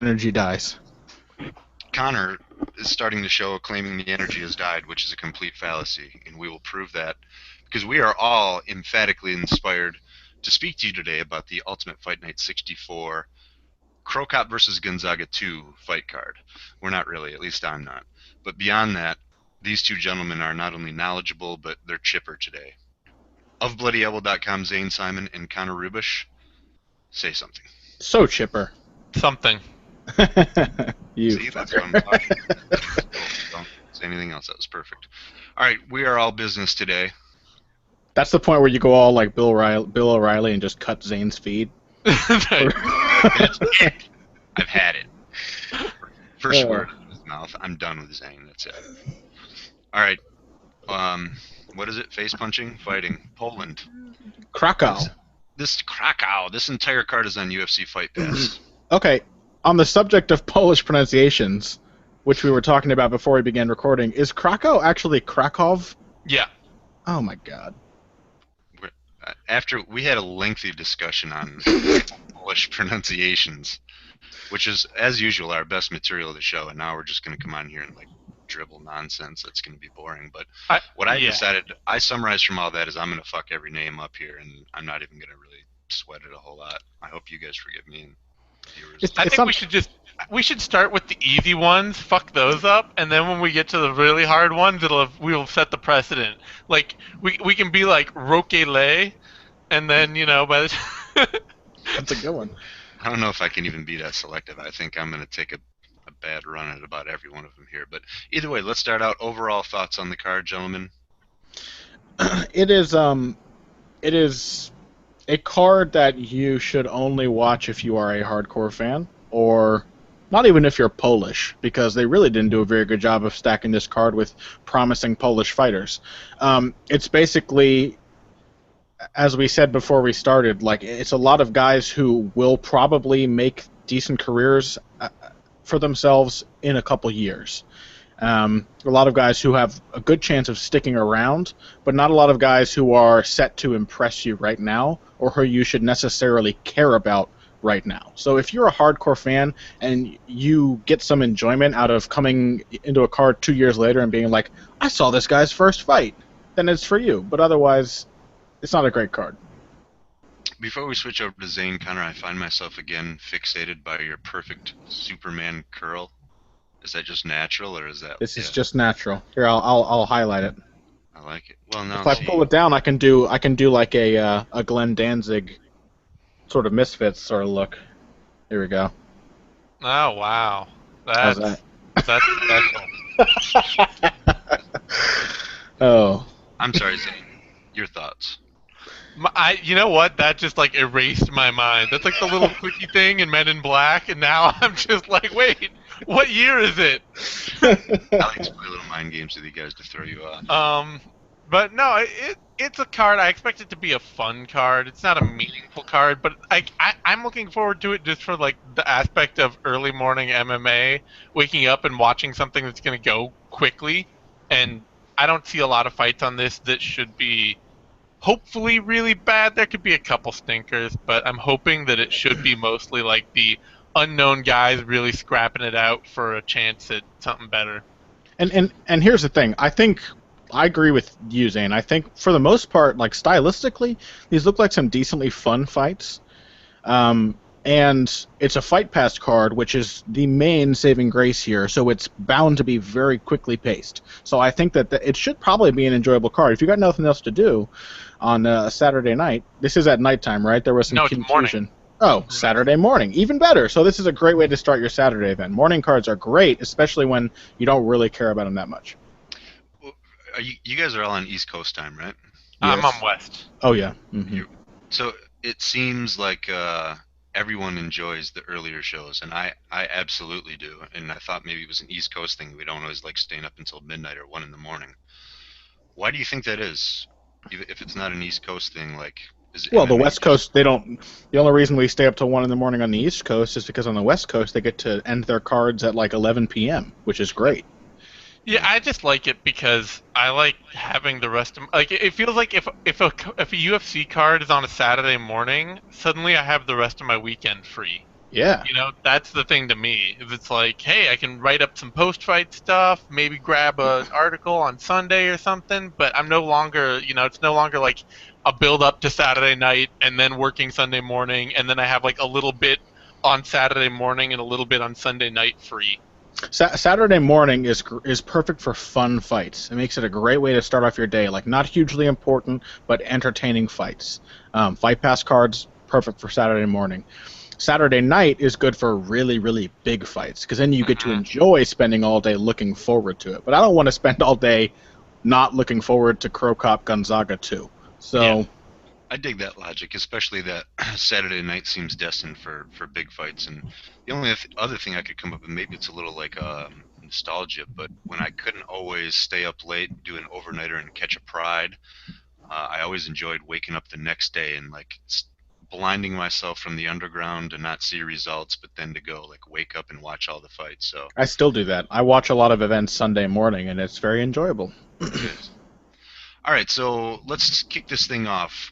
energy dies. Connor is starting the show claiming the energy has died, which is a complete fallacy, and we will prove that because we are all emphatically inspired to speak to you today about the Ultimate Fight Night 64 CroCop versus Gonzaga 2 fight card. We're not really, at least I'm not. But beyond that, these two gentlemen are not only knowledgeable, but they're chipper today. Of BloodyElbow.com, Zane Simon and Connor Rubish, say something. So chipper. Something. You See, that's what I'm talking about. Don't say anything else. That was perfect. All right, we are all business today. That's the point where you go all like Bill O'Reilly and just cut Zane's feed. I've had it. First word out of his mouth. I'm done with Zane. That's it. All right. What is it? Face punching, fighting, Poland. Krakow. This Krakow. This entire card is on UFC Fight Pass. Okay. On the subject of Polish pronunciations, which we were talking about before we began recording, is Krakow actually Krakow? Yeah. Oh my god. After we had a lengthy discussion on Polish pronunciations, which is, as usual, our best material of the show, and now we're just going to come on here and like dribble nonsense. That's going to be boring. But I decided, I summarized from all that is I'm going to fuck every name up here, and I'm not even going to really sweat it a whole lot. I hope you guys forgive me and viewers. I think we should start with the easy ones, fuck those up, and then when we get to the really hard ones, we'll set the precedent. Like we can be like Roquele, and then by the That's a good one. I don't know if I can even be that selective. I think I'm going to take a bad run at about every one of them here. But either way, let's start out. Overall thoughts on the card, gentlemen? It is a card that you should only watch if you are a hardcore fan, or not even if you're Polish, because they really didn't do a very good job of stacking this card with promising Polish fighters. It's basically, as we said before we started, like it's a lot of guys who will probably make decent careers for themselves in a couple years. A lot of guys who have a good chance of sticking around, but not a lot of guys who are set to impress you right now, or who you should necessarily care about right now. So if you're a hardcore fan and you get some enjoyment out of coming into a card 2 years later and being like, I saw this guy's first fight, then it's for you. But otherwise, it's not a great card. Before we switch over to Zane Connor, I find myself again fixated by your perfect Superman curl. Is that just natural, or is that? This is just natural. Here, I'll highlight it. I like it. Well, no. If I pull it down, I can do like a Glenn Danzig sort of Misfits sort of look. Here we go. Oh wow, How's that? That's special. Oh. I'm sorry, Zane. Your thoughts? You know what? That just like erased my mind. That's like the little quickie thing in Men in Black, and now I'm just like, wait, what year is it? I like to play little mind games with you guys to throw you off. But no, it's a card. I expect it to be a fun card. It's not a meaningful card, but I'm looking forward to it just for like the aspect of early morning MMA, waking up and watching something that's going to go quickly. And I don't see a lot of fights on this that should be hopefully really bad. There could be a couple stinkers, but I'm hoping that it should be mostly like the unknown guys really scrapping it out for a chance at something better. And here's the thing. I think I agree with you, Zane. I think for the most part, like stylistically, these look like some decently fun fights. And it's a Fight Pass card, which is the main saving grace here, so it's bound to be very quickly paced. So I think that it should probably be an enjoyable card. If you got nothing else to do on a Saturday night, this is at nighttime, right? There was some confusion. Oh, Saturday morning, even better. So this is a great way to start your Saturday then. Morning cards are great, especially when you don't really care about them that much. Well, you guys are all on East Coast time, right? I'm Yes. on West. Oh yeah. Mm-hmm. So it seems like everyone enjoys the earlier shows, and I absolutely do. And I thought maybe it was an East Coast thing. We don't always like staying up until midnight or 1 in the morning. Why do you think that is? If it's not an East Coast thing, like, is it Well, the MMA West Coast, they don't. The only reason we stay up till 1 in the morning on the East Coast is because on the West Coast they get to end their cards at like 11 p.m., which is great. Yeah, I just like it because I like having the rest of like it feels like if a UFC card is on a Saturday morning, suddenly I have the rest of my weekend free. Yeah. You know, that's the thing to me. Is it's like, hey, I can write up some post-fight stuff, maybe grab an article on Sunday or something, but I'm no longer, it's no longer like a build up to Saturday night and then working Sunday morning, and then I have like a little bit on Saturday morning and a little bit on Sunday night free. Saturday morning is perfect for fun fights. It makes it a great way to start off your day. Like, not hugely important, but entertaining fights. Fight Pass cards, perfect for Saturday morning. Saturday night is good for really, really big fights, because then you get to enjoy spending all day looking forward to it. But I don't want to spend all day not looking forward to CroCop Gonzaga 2. So... Yeah. I dig that logic, especially that Saturday night seems destined for big fights. And the only other thing I could come up with, maybe it's a little like nostalgia, but when I couldn't always stay up late, do an overnighter, and catch a Pride, I always enjoyed waking up the next day and like blinding myself from the underground to not see results, but then to go like wake up and watch all the fights. So I still do that. I watch a lot of events Sunday morning, and it's very enjoyable. All right, so let's kick this thing off.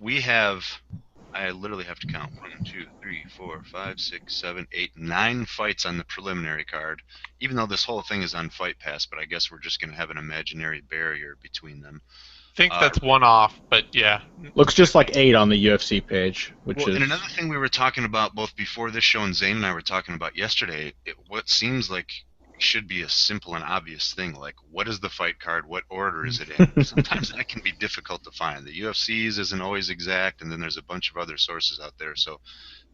I literally have to count 1, 2, 3, 4, 5, 6, 7, 8, 9 fights on the preliminary card, even though this whole thing is on Fight Pass, but I guess we're just going to have an imaginary barrier between them. I think that's one off, but yeah. Looks just like 8 on the UFC page, which is... And another thing we were talking about both before this show and Zane and I were talking about yesterday, what seems like should be a simple and obvious thing, like what is the fight card, what order is it in? Sometimes that can be difficult to find. The UFC's isn't always exact, and then there's a bunch of other sources out there, so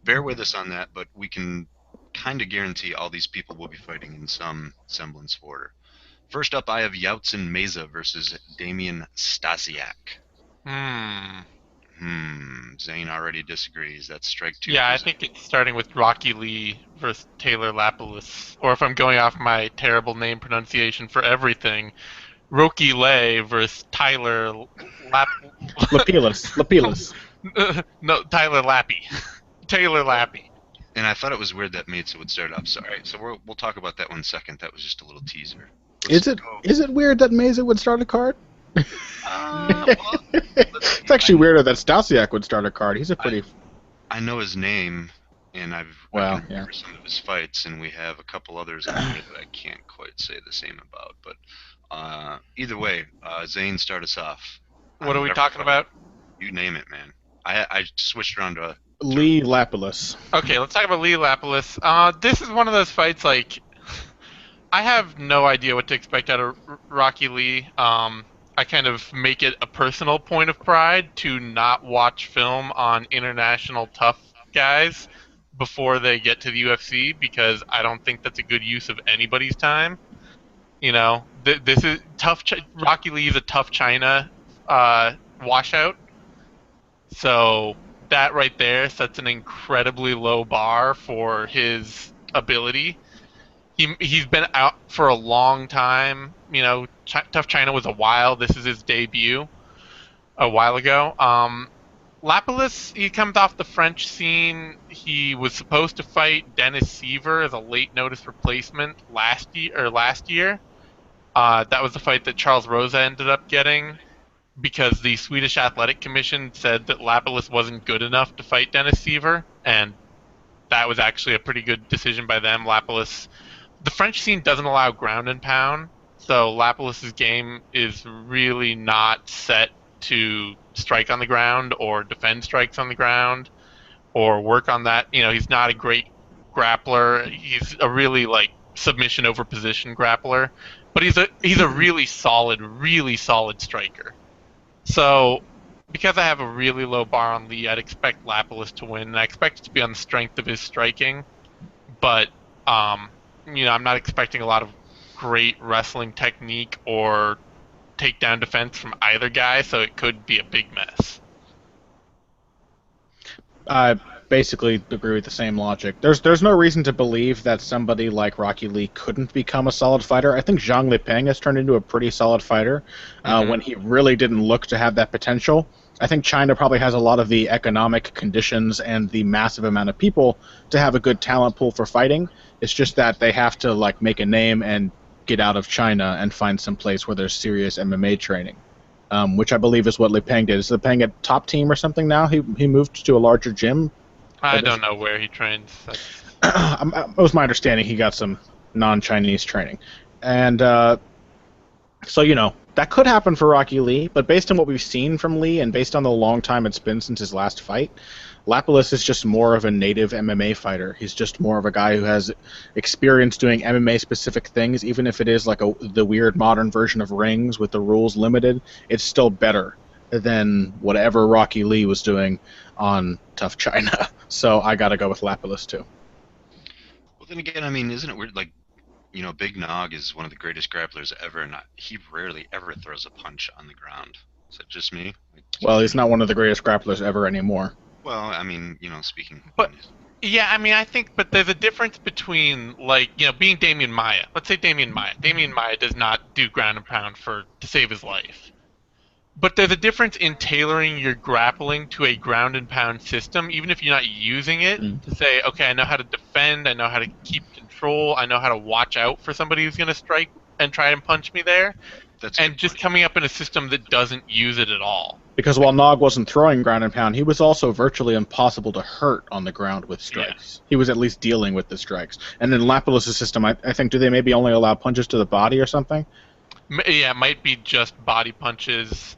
bear with us on that, but we can kind of guarantee all these people will be fighting in some semblance of order. First up, I have Yeltsin Mazey versus Damien Stasiak. Zane already disagrees. That's strike 2. Yeah, I think it's starting with Rocky Lee versus Taylor Lapilus. Or if I'm going off my terrible name pronunciation for everything, Rocky Lee versus Tyler Lapilus. No, Tyler Lappy. Taylor Lappy. And I thought it was weird that Mazey would start up. Sorry, so we'll talk about that one second. That was just a little teaser. Is it weird that Mazey would start a card? It's actually weirder that Stasiak would start a card. He's a pretty... I know his name, and I can remember some of his fights, and we have a couple others on here that I can't quite say the same about. But either way, Zane, start us off. What are we talking about? You name it, man. I switched around to... Lee Lapilus. Okay, let's talk about Lee Lapilus. This is one of those fights, like... I have no idea what to expect out of Rocky Lee. I kind of make it a personal point of pride to not watch film on international tough guys before they get to the UFC, because I don't think that's a good use of anybody's time. You know, this is tough. Rocky Lee is a tough China washout. So that right there sets an incredibly low bar for his ability. He's been out for a long time. You know, Tough China was a while. This is his debut a while ago. Lapilus, he comes off the French scene. He was supposed to fight Dennis Seaver as a late notice replacement last year. That was the fight that Charles Rosa ended up getting because the Swedish Athletic Commission said that Lapilus wasn't good enough to fight Dennis Seaver, and that was actually a pretty good decision by them. Lapilus... The French scene doesn't allow ground and pound, so Lapilus's game is really not set to strike on the ground or defend strikes on the ground or work on that. You know, he's not a great grappler. He's a really like submission over position grappler, but he's a really solid striker. So because I have a really low bar on Lee, I'd expect Lapilus to win, and I expect it to be on the strength of his striking, but you know, I'm not expecting a lot of great wrestling technique or takedown defense from either guy, so it could be a big mess. I basically agree with the same logic. There's no reason to believe that somebody like Rocky Lee couldn't become a solid fighter. I think Zhang Lipeng has turned into a pretty solid fighter when he really didn't look to have that potential. I think China probably has a lot of the economic conditions and the massive amount of people to have a good talent pool for fighting. It's just that they have to like make a name and get out of China and find some place where there's serious MMA training, which I believe is what Lipeng did. Is Lipeng a top team or something now? He moved to a larger gym? I don't know where he trains. It was my understanding he got some non-Chinese training. And so, that could happen for Rocky Lee, but based on what we've seen from Lee and based on the long time it's been since his last fight, Lapalus is just more of a native MMA fighter. He's just more of a guy who has experience doing MMA-specific things, even if it is like the weird modern version of rings with the rules limited. It's still better than whatever Rocky Lee was doing on Tough China. So I got to go with Lapalus, too. Well, then again, I mean, isn't it weird? Like, Big Nog is one of the greatest grapplers ever, and he rarely ever throws a punch on the ground. Is that just me? Well, he's not one of the greatest grapplers ever anymore. Well, I mean, speaking. But yeah, I mean, I think, but there's a difference between being Damien Maya. Let's say Damien Maya. Damien Maya does not do ground and pound to save his life. But there's a difference in tailoring your grappling to a ground and pound system, even if you're not using it, to say, okay, I know how to defend, I know how to keep control, I know how to watch out for somebody who's going to strike and try and punch me there. And just coming up in a system that doesn't use it at all. Because while Nog wasn't throwing ground and pound, he was also virtually impossible to hurt on the ground with strikes. Yeah. He was at least dealing with the strikes. And in Lapalus' system, I think, do they maybe only allow punches to the body or something? Yeah, it might be just body punches.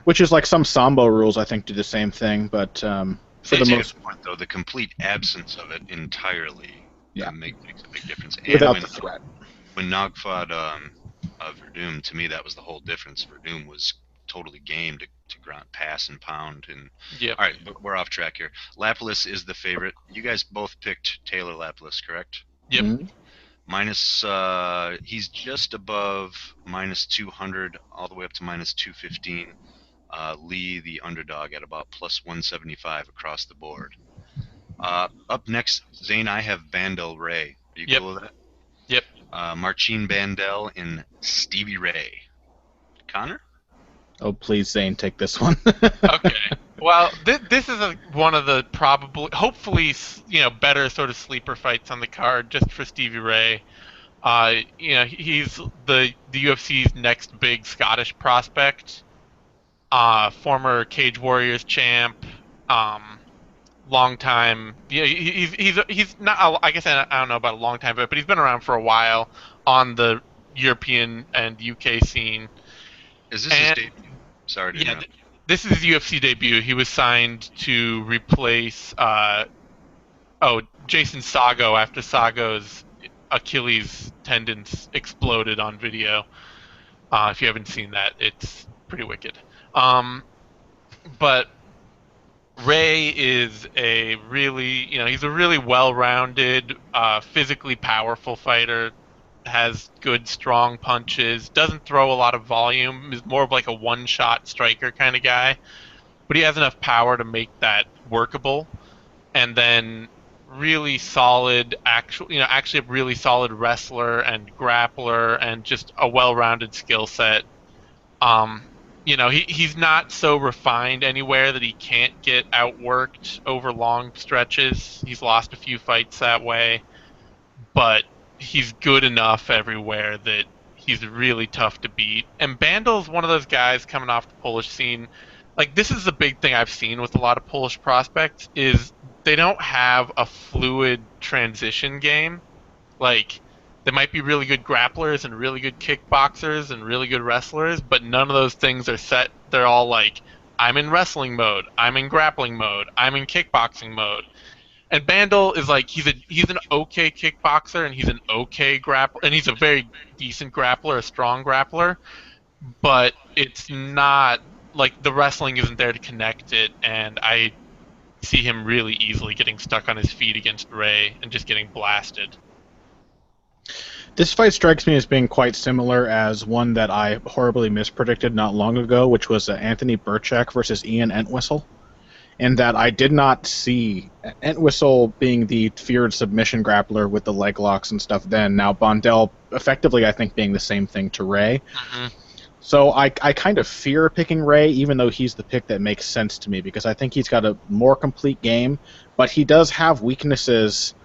Which is like some Sambo rules, I think, do the same thing. But for the most part, though, the complete absence of it entirely makes a big difference. And without the threat. When Nog fought Verdum, to me, that was the whole difference. Verdum was totally game to ground, pass and pound. And yep. All right, but we're off track here. Lapalus is the favorite. You guys both picked Taylor Lapalus, correct? Yep. Mm-hmm. He's just above minus 200 all the way up to minus 215. Lee, the underdog, at about plus 175 across the board. Up next, Zane, I have Bandel Ray. Are you cool with that? Yep. Marcin Bandel and Stevie Ray. Connor? Oh, please, Zane, take this one. Okay. Well, this is one of the hopefully, better sort of sleeper fights on the card just for Stevie Ray. He's the UFC's next big Scottish prospect. Former Cage Warriors champ. Long time. He's not. I guess I don't know about a long time, but he's been around for a while on the European and UK scene. Is this his debut? Sorry to interrupt. This is his UFC debut. He was signed to replace Jason Sago after Sago's Achilles tendons exploded on video. If you haven't seen that, it's pretty wicked. But Ray is he's a really well-rounded, physically powerful fighter. Has good, strong punches, doesn't throw a lot of volume, is more of like a one-shot striker kind of guy, but he has enough power to make that workable. And then really solid, actually a really solid wrestler and grappler and just a well-rounded skill set. He's not so refined anywhere that he can't get outworked over long stretches. He's lost a few fights that way, but he's good enough everywhere that he's really tough to beat. And Bandel's one of those guys coming off the Polish scene. Like, this is the big thing I've seen with a lot of Polish prospects is they don't have a fluid transition game. Like, they might be really good grapplers and really good kickboxers and really good wrestlers, but none of those things are set. They're all like, I'm in wrestling mode, I'm in grappling mode, I'm in kickboxing mode. And Bandel is like, he's an okay kickboxer and he's an okay grappler, and he's a very decent grappler, a strong grappler, but it's not like the wrestling isn't there to connect it, and I see him really easily getting stuck on his feet against Ray and just getting blasted. This fight strikes me as being quite similar as one that I horribly mispredicted not long ago, which was Anthony Berchik versus Ian Entwistle. In that I did not see Entwistle being the feared submission grappler with the leg locks and stuff then. Now Bandel effectively, I think, being the same thing to Ray. Mm-hmm. So I kind of fear picking Ray, even though he's the pick that makes sense to me, because I think he's got a more complete game, but he does have weaknesses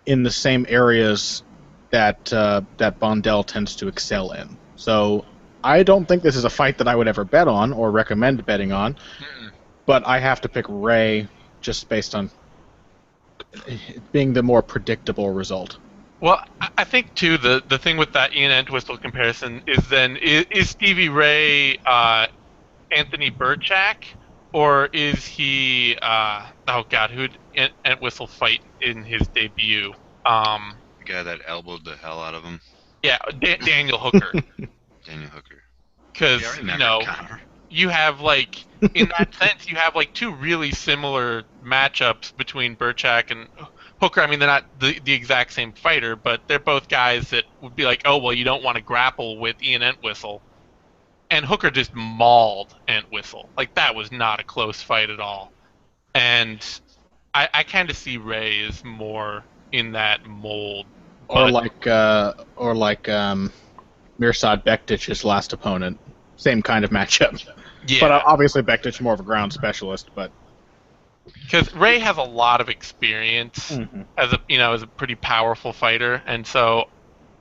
in the same areas that Bandel tends to excel in. So I don't think this is a fight that I would ever bet on or recommend betting on. Mm-mm. But I have to pick Ray just based on being the more predictable result. Well, I think too the thing with that Ian Entwistle comparison is then is Stevie Ray Anthony Berchak, or is he oh god, who did Entwistle fight in his debut? The guy that elbowed the hell out of him. Yeah, Daniel Hooker. Daniel Hooker. Because Yeah, I remember Connor. you have in that sense, you have two really similar matchups between Berchak and Hooker. I mean, they're not the exact same fighter, but they're both guys that would be like, oh well, you don't want to grapple with Ian Entwistle. And Hooker just mauled Entwistle. That was not a close fight at all. And I kind of see Ray as more in that mold. Or like Mirsad Bektic's last opponent. Same kind of matchup. Yeah. But obviously Bektic more of a ground specialist, but because Ray has a lot of experience as a pretty powerful fighter, and so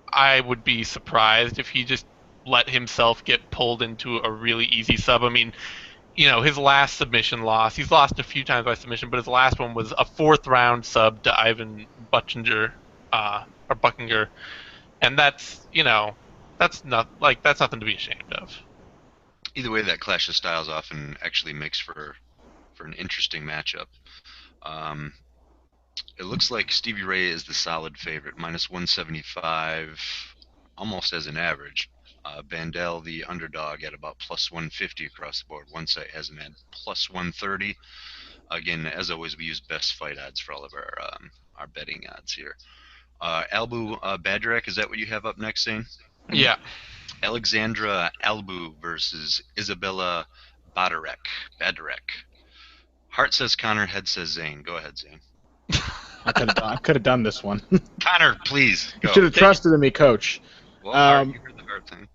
I would be surprised if he just let himself get pulled into a really easy sub. I mean, his last submission loss, he's lost a few times by submission, but his last one was a 4th round sub to Ivan Buchinger, or Buchinger, and that's nothing to be ashamed of. Either way, that clash of styles often actually makes for an interesting matchup. It looks like Stevie Ray is the solid favorite, -175, almost as an average. Bandel, the underdog, at about +150 across the board. One site has him at +130. Again, as always, we use best fight odds for all of our betting odds here. Albu Badrack, is that what you have up next, Zane? Yeah. Alexandra Albu versus Isabella Badarek. Heart says Connor, head says Zane. Go ahead, Zane. I could have done this one. Connor, please go. You should have trusted in me, Coach. Well, you heard the hard thing.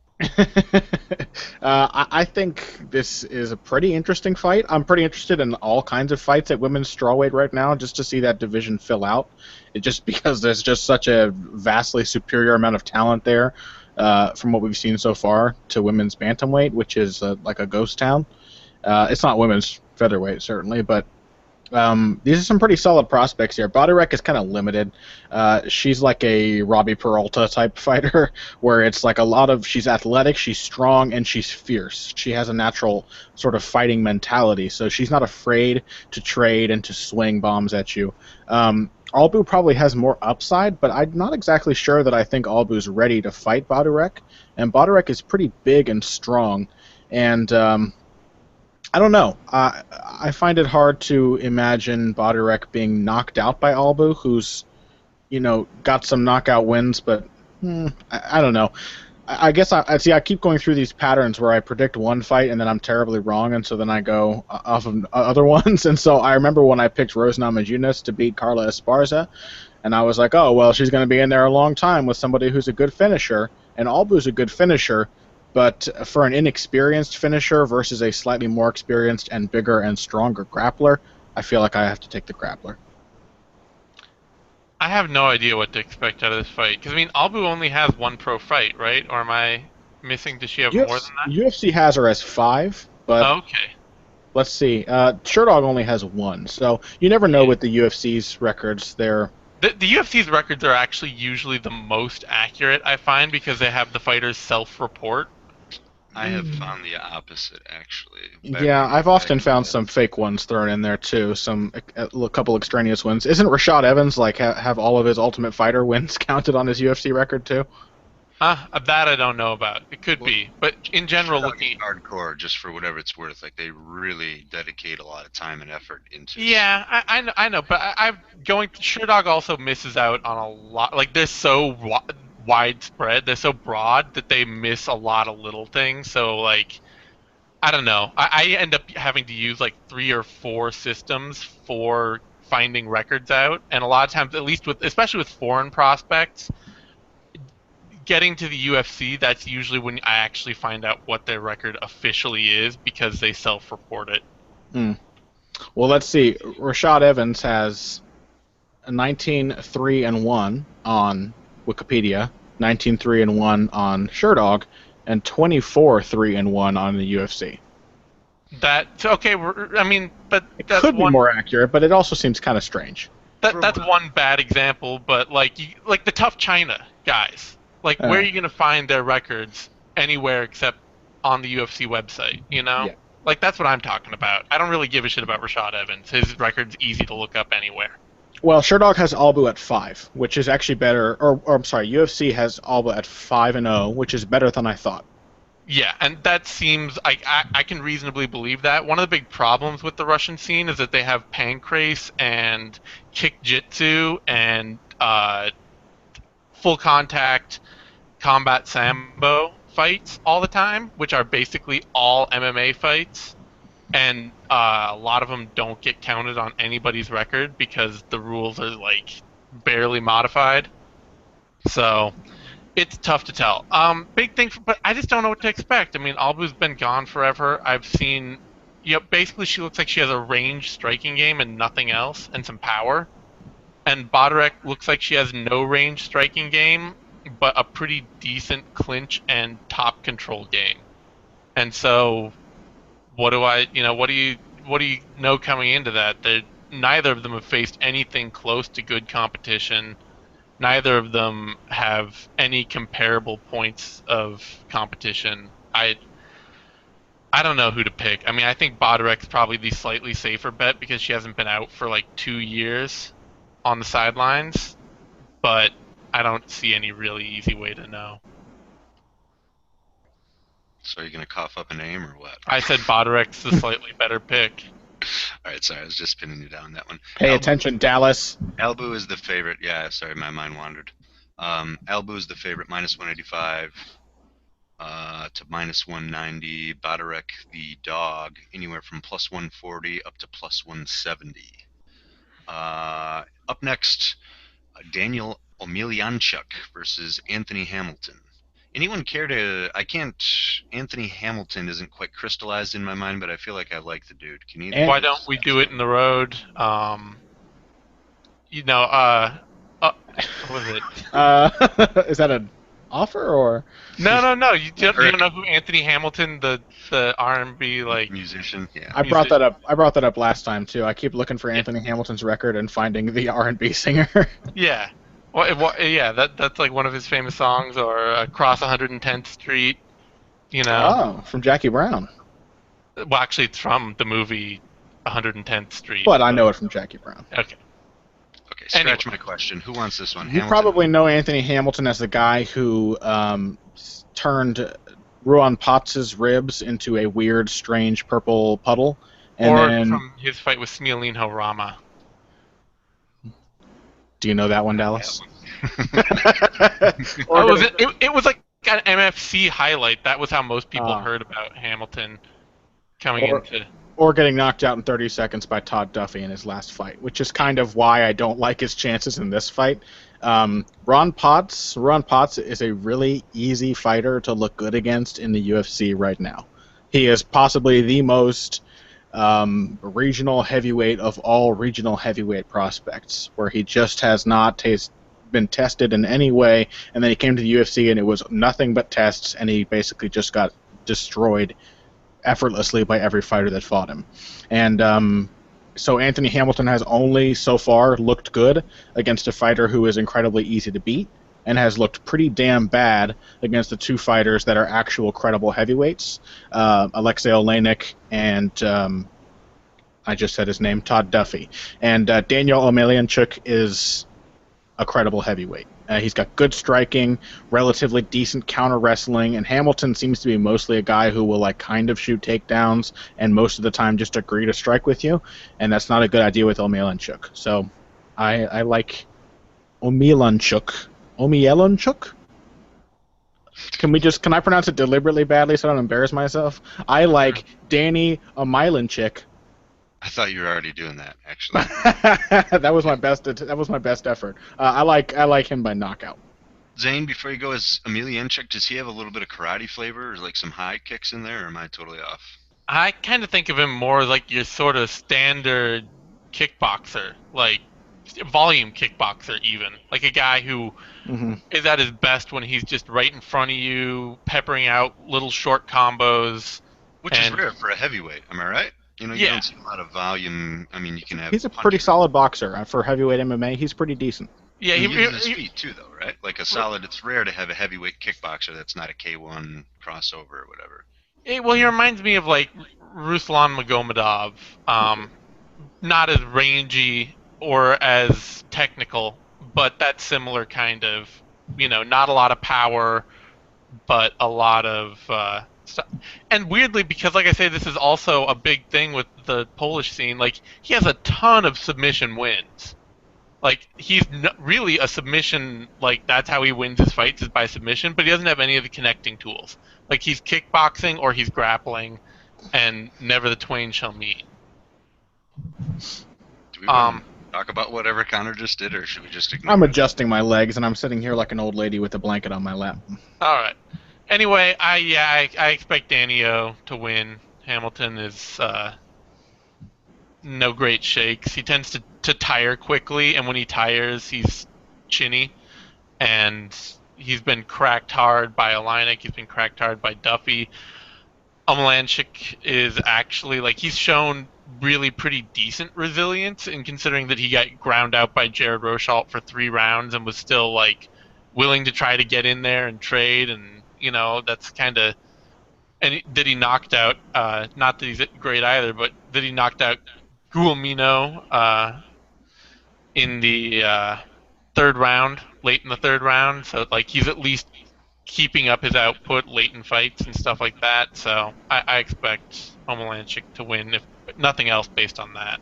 I think this is a pretty interesting fight. I'm pretty interested in all kinds of fights at women's strawweight right now, just to see that division fill out. Just because there's just such a vastly superior amount of talent there, from what we've seen so far, to women's bantamweight, which is like a ghost town. It's not women's featherweight, certainly, but these are some pretty solid prospects here. Badarek is kind of limited. She's like a Robbie Peralta type fighter, where it's like she's athletic, she's strong, and she's fierce. She has a natural sort of fighting mentality, so she's not afraid to trade and to swing bombs at you. Albu probably has more upside, but I'm not exactly sure that I think Albu's ready to fight Badarek. And Badarek is pretty big and strong, and I don't know. I find it hard to imagine Badarek being knocked out by Albu, who's, got some knockout wins, but I don't know. I guess I keep going through these patterns where I predict one fight and then I'm terribly wrong, and so then I go off of other ones. And so I remember when I picked Rose Namajunas to beat Carla Esparza, and I was like, oh, well, she's going to be in there a long time with somebody who's a good finisher, and Albu's a good finisher. But for an inexperienced finisher versus a slightly more experienced and bigger and stronger grappler, I feel like I have to take the grappler. I have no idea what to expect out of this fight. Because, Albu only has one pro fight, right? Or am I missing? Does she have more than that? UFC has her as 5, but okay. Let's see. Sherdog only has 1, so you never know with the UFC's records. The UFC's records are actually usually the most accurate, I find, because they have the fighters self-report. I have found the opposite, actually. Yeah, I've often found some fake ones thrown in there too. A couple extraneous ones. Isn't Rashad Evans have all of his Ultimate Fighter wins counted on his UFC record too? That I don't know about. It could be, but in general, looking hardcore, just for whatever it's worth, they really dedicate a lot of time and effort into. Yeah, I know, but Sherdog also misses out on a lot. They're so widespread, they're so broad that they miss a lot of little things. So I don't know. I end up having to use 3 or 4 systems for finding records out, and a lot of times, especially with foreign prospects, getting to the UFC, that's usually when I actually find out what their record officially is, because they self-report it. Well, let's see. Rashad Evans has 19-3-1 on Wikipedia, 19-3-1 on Sherdog, and 24-3-1 on the UFC. That's okay. But it could be more accurate, but it also seems kind of strange. that's one bad example, but like the Tough China guys, like where are you gonna find their records anywhere except on the UFC website? You know, Yeah. like that's what I'm talking about. I don't really give a shit about Rashad Evans. His record's easy to look up anywhere. Well, Sherdog has Albu at 5, which is actually better. Or I'm sorry, UFC has Albu at 5-0, which is better than I thought. Yeah, and that seems I can reasonably believe that. One of the big problems with the Russian scene is that they have pancrase and kick-jitsu and full contact combat sambo fights all the time, which are basically all MMA fights. And a lot of them don't get counted on anybody's record because the rules are like barely modified. So it's tough to tell. Big thing, but I just don't know what to expect. I mean, Albu's been gone forever. I've seen, basically she looks like she has a range striking game and nothing else, and some power. And Bodorek looks like she has no range striking game, but a pretty decent clinch and top control game. And so, what do you know coming into that? That neither of them have faced anything close to good competition. Neither of them have any comparable points of competition. I don't know who to pick. I mean, I think Bodorek's probably the slightly safer bet because she hasn't been out for like 2 years on the sidelines, but I don't see any really easy way to know. So are you going to cough up a name or what? I said Bodorek's the slightly better pick. All right, sorry, I was just pinning you down that one. Pay attention, Dallas. Albu is the favorite. Yeah, sorry, my mind wandered. Albu is the favorite, minus 185 to minus 190. Bodorek, the dog, anywhere from plus 140 up to plus 170. Up next, Daniel Omelianchuk versus Anthony Hamilton. Anyone care to... Anthony Hamilton isn't quite crystallized in my mind, but I feel like I like the dude. Can you... Why don't we do it in the road? What was it? Is that an offer or? No. You don't know who Anthony Hamilton, the R&B musician? Yeah. I brought that up last time too. I keep looking for Anthony Hamilton's record and finding the R&B singer. Yeah. Yeah, that's like one of his famous songs, or Across 110th Street, Oh, from Jackie Brown. Well, actually, it's from the movie 110th Street. But I know it from Jackie Brown. Okay, scratch my question. Who wants this one? You probably know Anthony Hamilton as the guy who turned Ruan Potts' ribs into a weird, strange purple puddle. And from his fight with Smialinho Rama. Do you know that one, Dallas? It was like an MFC highlight. That was how most people heard about Hamilton coming into... Or getting knocked out in 30 seconds by Todd Duffy in his last fight, which is kind of why I don't like his chances in this fight. Ruan Potts is a really easy fighter to look good against in the UFC right now. He is possibly the most... regional heavyweight of all regional heavyweight prospects, where he just has not been tested in any way, and then he came to the UFC and it was nothing but tests, and he basically just got destroyed effortlessly by every fighter that fought him. And so Anthony Hamilton has only so far looked good against a fighter who is incredibly easy to beat, and has looked pretty damn bad against the two fighters that are actual credible heavyweights, Alexei Oleinik and I just said his name, Todd Duffy. And Daniel Omelianchuk is a credible heavyweight. He's got good striking, relatively decent counter wrestling, and Hamilton seems to be mostly a guy who will kind of shoot takedowns and most of the time just agree to strike with you, and that's not a good idea with Omelianchuk. So I like Omelianchuk. Omelianchuk? Can I pronounce it deliberately badly so I don't embarrass myself? I like Danny Omelianchuk. I thought you were already doing that, actually. That was my best effort. I like him by knockout. Zane, before you go, is Omelianchuk, does he have a little bit of karate flavor, or like some high kicks in there, or am I totally off? I kind of think of him more like your sort of standard kickboxer, like volume kickboxer even. Like a guy who is at his best when he's just right in front of you, peppering out little short combos. Which is rare for a heavyweight, am I right? You know, you Yeah. don't see a lot of volume. I mean, you can have. He's a pretty solid boxer for heavyweight MMA. He's pretty decent. Yeah, He uses his feet too, though, right? Like a solid. It's rare to have a heavyweight kickboxer that's not a K1 crossover or whatever. well, he reminds me of like Ruslan Magomedov. Not as rangy or as technical, but that similar kind of, not a lot of power, but a lot of stuff. And weirdly, because like I say, this is also a big thing with the Polish scene. Like he has a ton of submission wins. Like he's really a submission. Like that's how he wins his fights is by submission. But he doesn't have any of the connecting tools. Like he's kickboxing or he's grappling, and never the twain shall meet. Do we want to talk about whatever Connor just did, or should we just ignore I'm it? adjusting my legs, and I'm sitting here like an old lady with a blanket on my lap. All right. Anyway, I expect Danny O to win. Hamilton is no great shakes. He tends to tire quickly, and when he tires, he's chinny. And he's been cracked hard by Oleinik. He's been cracked hard by Duffy. Oleinik is actually, like, he's shown really pretty decent resilience, in considering that he got ground out by Jared Rosholt for 3 rounds and was still, like, willing to try to get in there and trade, and, that's kind of... And that he knocked out, not that he's great either, but that he knocked out Guillemino in the 3rd round, late in the 3rd round. So, like, he's at least keeping up his output late in fights and stuff like that. So I expect Oleinik to win, if nothing else, based on that.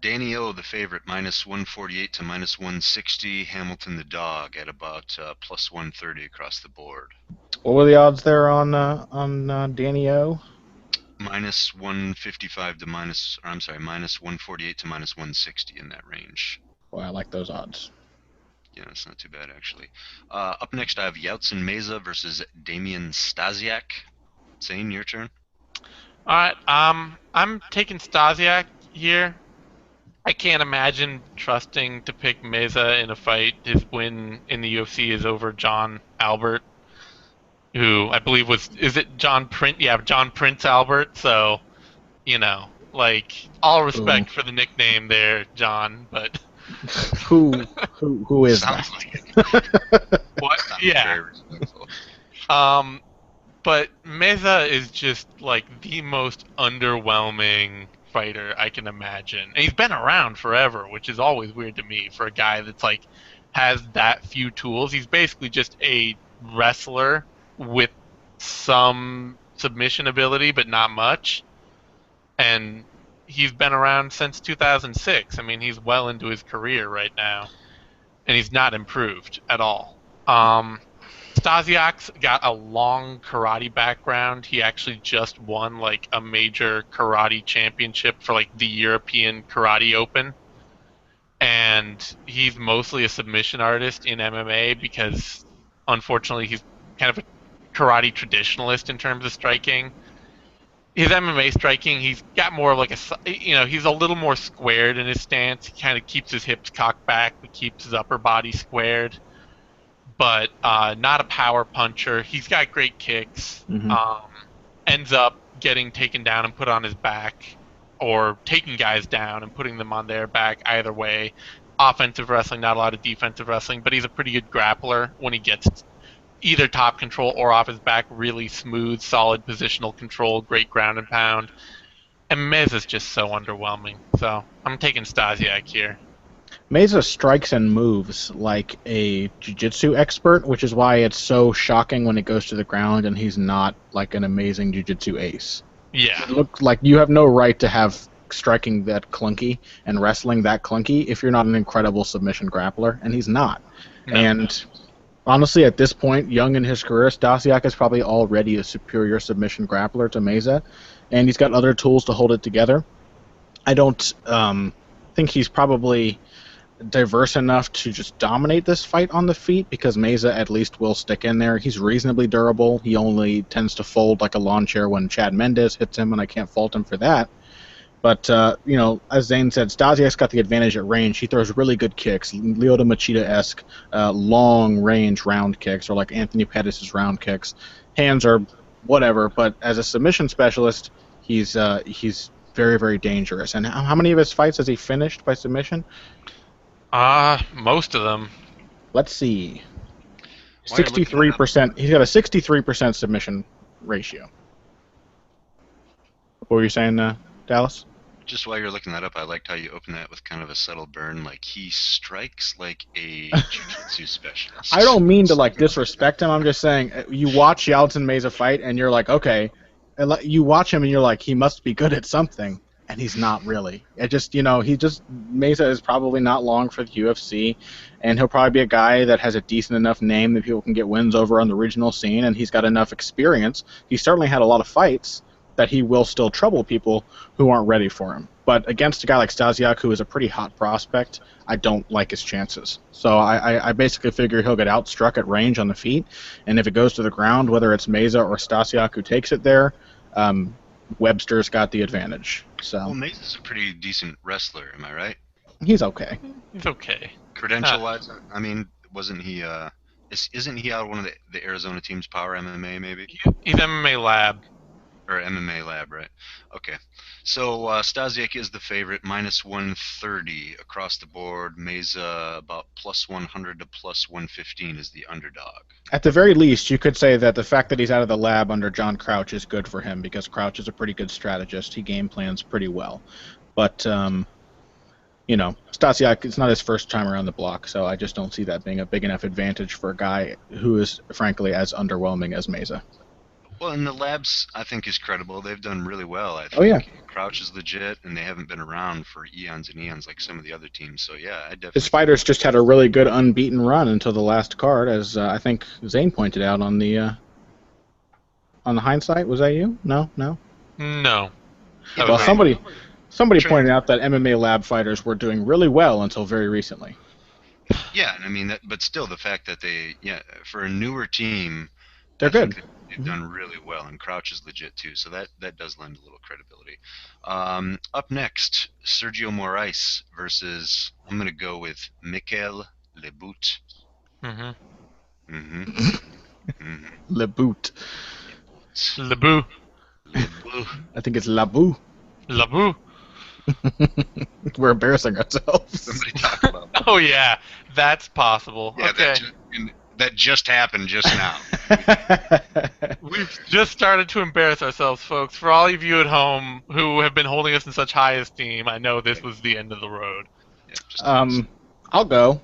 Danny O, the favorite, -148 to -160. Hamilton, the dog, at about +130 across the board. What were the odds there on Danny O? -155 to -148 to -160 in that range. Well, I like those odds. Yeah, it's not too bad, actually. Up next, I have Yeltsin Mazey versus Damien Stasiak. Zane, your turn. All right, I'm taking Stasiak here. I can't imagine trusting to pick Mazey in a fight. His win in the UFC is over John Albert, who I believe is it John Prince? Yeah, John Prince Albert. So, like, all respect for the nickname there, John, but who is Sounds that? like it. what? Sounds Yeah. very respectful. But Mazey is just like the most underwhelming fighter I can imagine. And he's been around forever, which is always weird to me for a guy that's like has that few tools. He's basically just a wrestler with some submission ability, but not much. And he's been around since 2006. I mean, he's well into his career right now, and he's not improved at all. Stasiak's got a long karate background. He actually just won like a major karate championship for like the European Karate Open. And he's mostly a submission artist in MMA because unfortunately he's kind of a karate traditionalist in terms of striking. His MMA striking, he's got more of like he's a little more squared in his stance. He kind of keeps his hips cocked back, but keeps his upper body squared. But not a power puncher. He's got great kicks. Mm-hmm. Ends up getting taken down and put on his back, or taking guys down and putting them on their back. Either way, offensive wrestling, not a lot of defensive wrestling. But he's a pretty good grappler when he gets either top control or off his back. Really smooth, solid positional control, great ground and pound. And Mez is just so underwhelming. So I'm taking Stasiak here. Mazey strikes and moves like a jiu-jitsu expert, which is why it's so shocking when it goes to the ground and he's not like an amazing jiu-jitsu ace. Yeah. It looks like you have no right to have striking that clunky and wrestling that clunky if you're not an incredible submission grappler, and he's not. No. And honestly, at this point, young in his career, Stasiak is probably already a superior submission grappler to Mazey, and he's got other tools to hold it together. I don't think he's probably diverse enough to just dominate this fight on the feet, because Mazey at least will stick in there. He's reasonably durable. He only tends to fold like a lawn chair when Chad Mendes hits him, and I can't fault him for that. But, as Zane said, Stasiak's got the advantage at range. He throws really good kicks, Lyoto Machida-esque long-range round kicks, or like Anthony Pettis' round kicks. Hands are whatever, but as a submission specialist, he's very, very dangerous. And how many of his fights has he finished by submission? Most of them. Let's see. While you're looking it up- 63%. He's got a 63% submission ratio. What were you saying, Dallas? Just while you're looking that up, I liked how you opened that with kind of a subtle burn, like he strikes like a jiu-jitsu specialist. I don't mean to like disrespect him. I'm just saying you watch Yeltsin Mazey fight and you're like, okay. You watch him and you're like, he must be good at something, and he's not really. It just, Mazey is probably not long for the UFC, and he'll probably be a guy that has a decent enough name that people can get wins over on the regional scene, and he's got enough experience. He certainly had a lot of fights that he will still trouble people who aren't ready for him. But against a guy like Stasiak, who is a pretty hot prospect, I don't like his chances. So I basically figure he'll get outstruck at range on the feet, and if it goes to the ground, whether it's Mazey or Stasiak who takes it there, Webster's got the advantage. Well, So Mazey's a pretty decent wrestler, am I right? he's okay. He's okay. Credential-wise, I mean, wasn't he? Isn't he out of one of the Arizona teams, Power MMA, maybe? He's MMA Lab. Or MMA Lab, right? Okay. So Stasiak is the favorite, minus 130 across the board. Meza about plus 100 to plus 115 is the underdog. At the very least, you could say that the fact that he's out of the lab under John Crouch is good for him, because Crouch is a pretty good strategist. He game plans pretty well. But, Stasiak, it's not his first time around the block, so I just don't see that being a big enough advantage for a guy who is, frankly, as underwhelming as Mazey. Well, and the Labs, I think, is credible. They've done really well, I think. Oh, yeah. Crouch is legit, and they haven't been around for eons and eons like some of the other teams. So, yeah, I definitely... His fighters just had a really good unbeaten run until the last card, as I think Zane pointed out on the hindsight. Was that you? No? No. Well, somebody pointed out that MMA Lab fighters were doing really well until very recently. Yeah, I mean, but still, the fact that for a newer team... They're good. They've done really well, and Crouch is legit too, so that does lend a little credibility. Up next, Sergio Moraes versus, I'm going to go with Mikel Lebout. Lebout. Lebu. I think it's Labu. Labu. We're embarrassing ourselves. Somebody talk about that. Oh, yeah. That's possible. Yeah, okay. That just happened just now. We've just started to embarrass ourselves, folks. For all of you at home who have been holding us in such high esteem, I know this was the end of the road. Yeah, I'll go.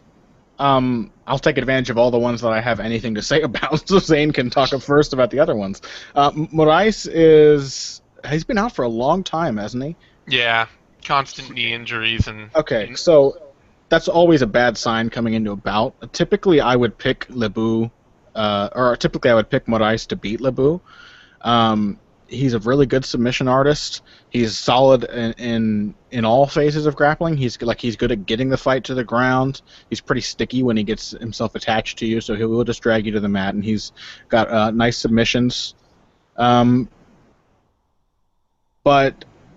I'll take advantage of all the ones that I have anything to say about, so Zane can talk up first about the other ones. Moraes he's been out for a long time, hasn't he? Yeah, constant knee injuries and... Okay, so that's always a bad sign coming into a bout. Typically, I would pick Moraes to beat Lebout. He's a really good submission artist. He's solid in all phases of grappling. He's good at getting the fight to the ground. He's pretty sticky when he gets himself attached to you, so he will just drag you to the mat. And he's got nice submissions. But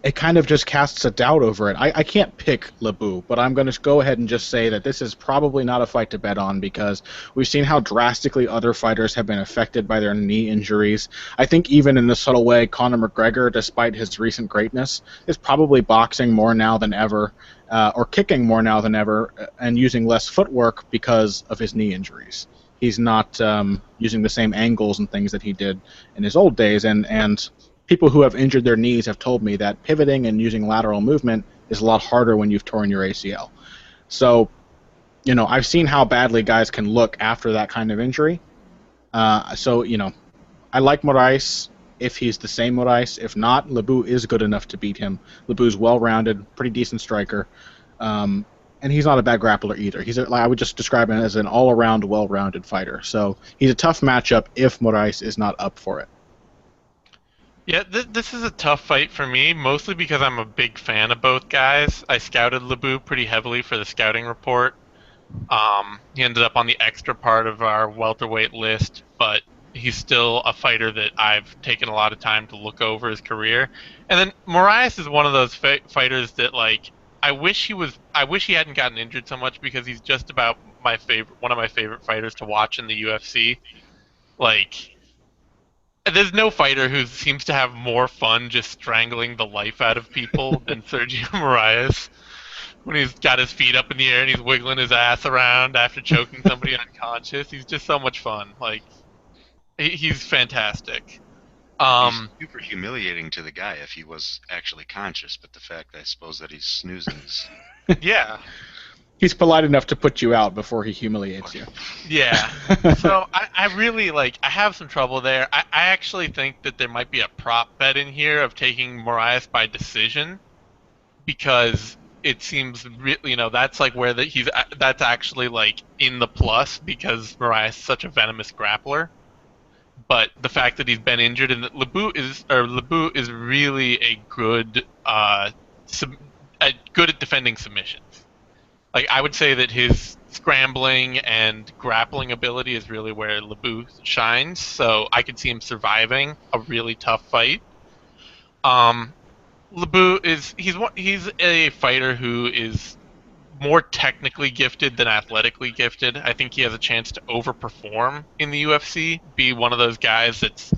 it kind of just casts a doubt over it. I can't pick Lebout, but I'm going to go ahead and just say that this is probably not a fight to bet on, because we've seen how drastically other fighters have been affected by their knee injuries. I think even in a subtle way, Conor McGregor, despite his recent greatness, is probably boxing more now than ever, or kicking more now than ever, and using less footwork because of his knee injuries. He's not using the same angles and things that he did in his old days, and people who have injured their knees have told me that pivoting and using lateral movement is a lot harder when you've torn your ACL. So, I've seen how badly guys can look after that kind of injury. I like Moraes if he's the same Moraes. If not, Lebout is good enough to beat him. Lebout's well-rounded, pretty decent striker, and he's not a bad grappler either. I would just describe him as an all-around, well-rounded fighter. So he's a tough matchup if Moraes is not up for it. Yeah, this is a tough fight for me, mostly because I'm a big fan of both guys. I scouted Lebout pretty heavily for the scouting report. He ended up on the extra part of our welterweight list, but he's still a fighter that I've taken a lot of time to look over his career. And then Moraes is one of those fighters that, I wish he hadn't gotten injured so much, because he's just about one of my favorite fighters to watch in the UFC. There's no fighter who seems to have more fun just strangling the life out of people than Sergio Moraes. When he's got his feet up in the air and he's wiggling his ass around after choking somebody unconscious, he's just so much fun. Like, he's fantastic. He's super humiliating to the guy if he was actually conscious, but the fact, I suppose, that he's snoozing is... Yeah. He's polite enough to put you out before he humiliates you. Yeah. So I really, I have some trouble there. I actually think that there might be a prop bet in here of taking Moraes by decision, because it seems really, that's like where that's actually in the plus, because Moraes is such a venomous grappler. But the fact that he's been injured and that Lebu is really a good good at defending submissions. Like, I would say that his scrambling and grappling ability is really where Lebu shines. So I could see him surviving a really tough fight. Lebu he's a fighter who is more technically gifted than athletically gifted. I think he has a chance to overperform in the UFC, be one of those guys that's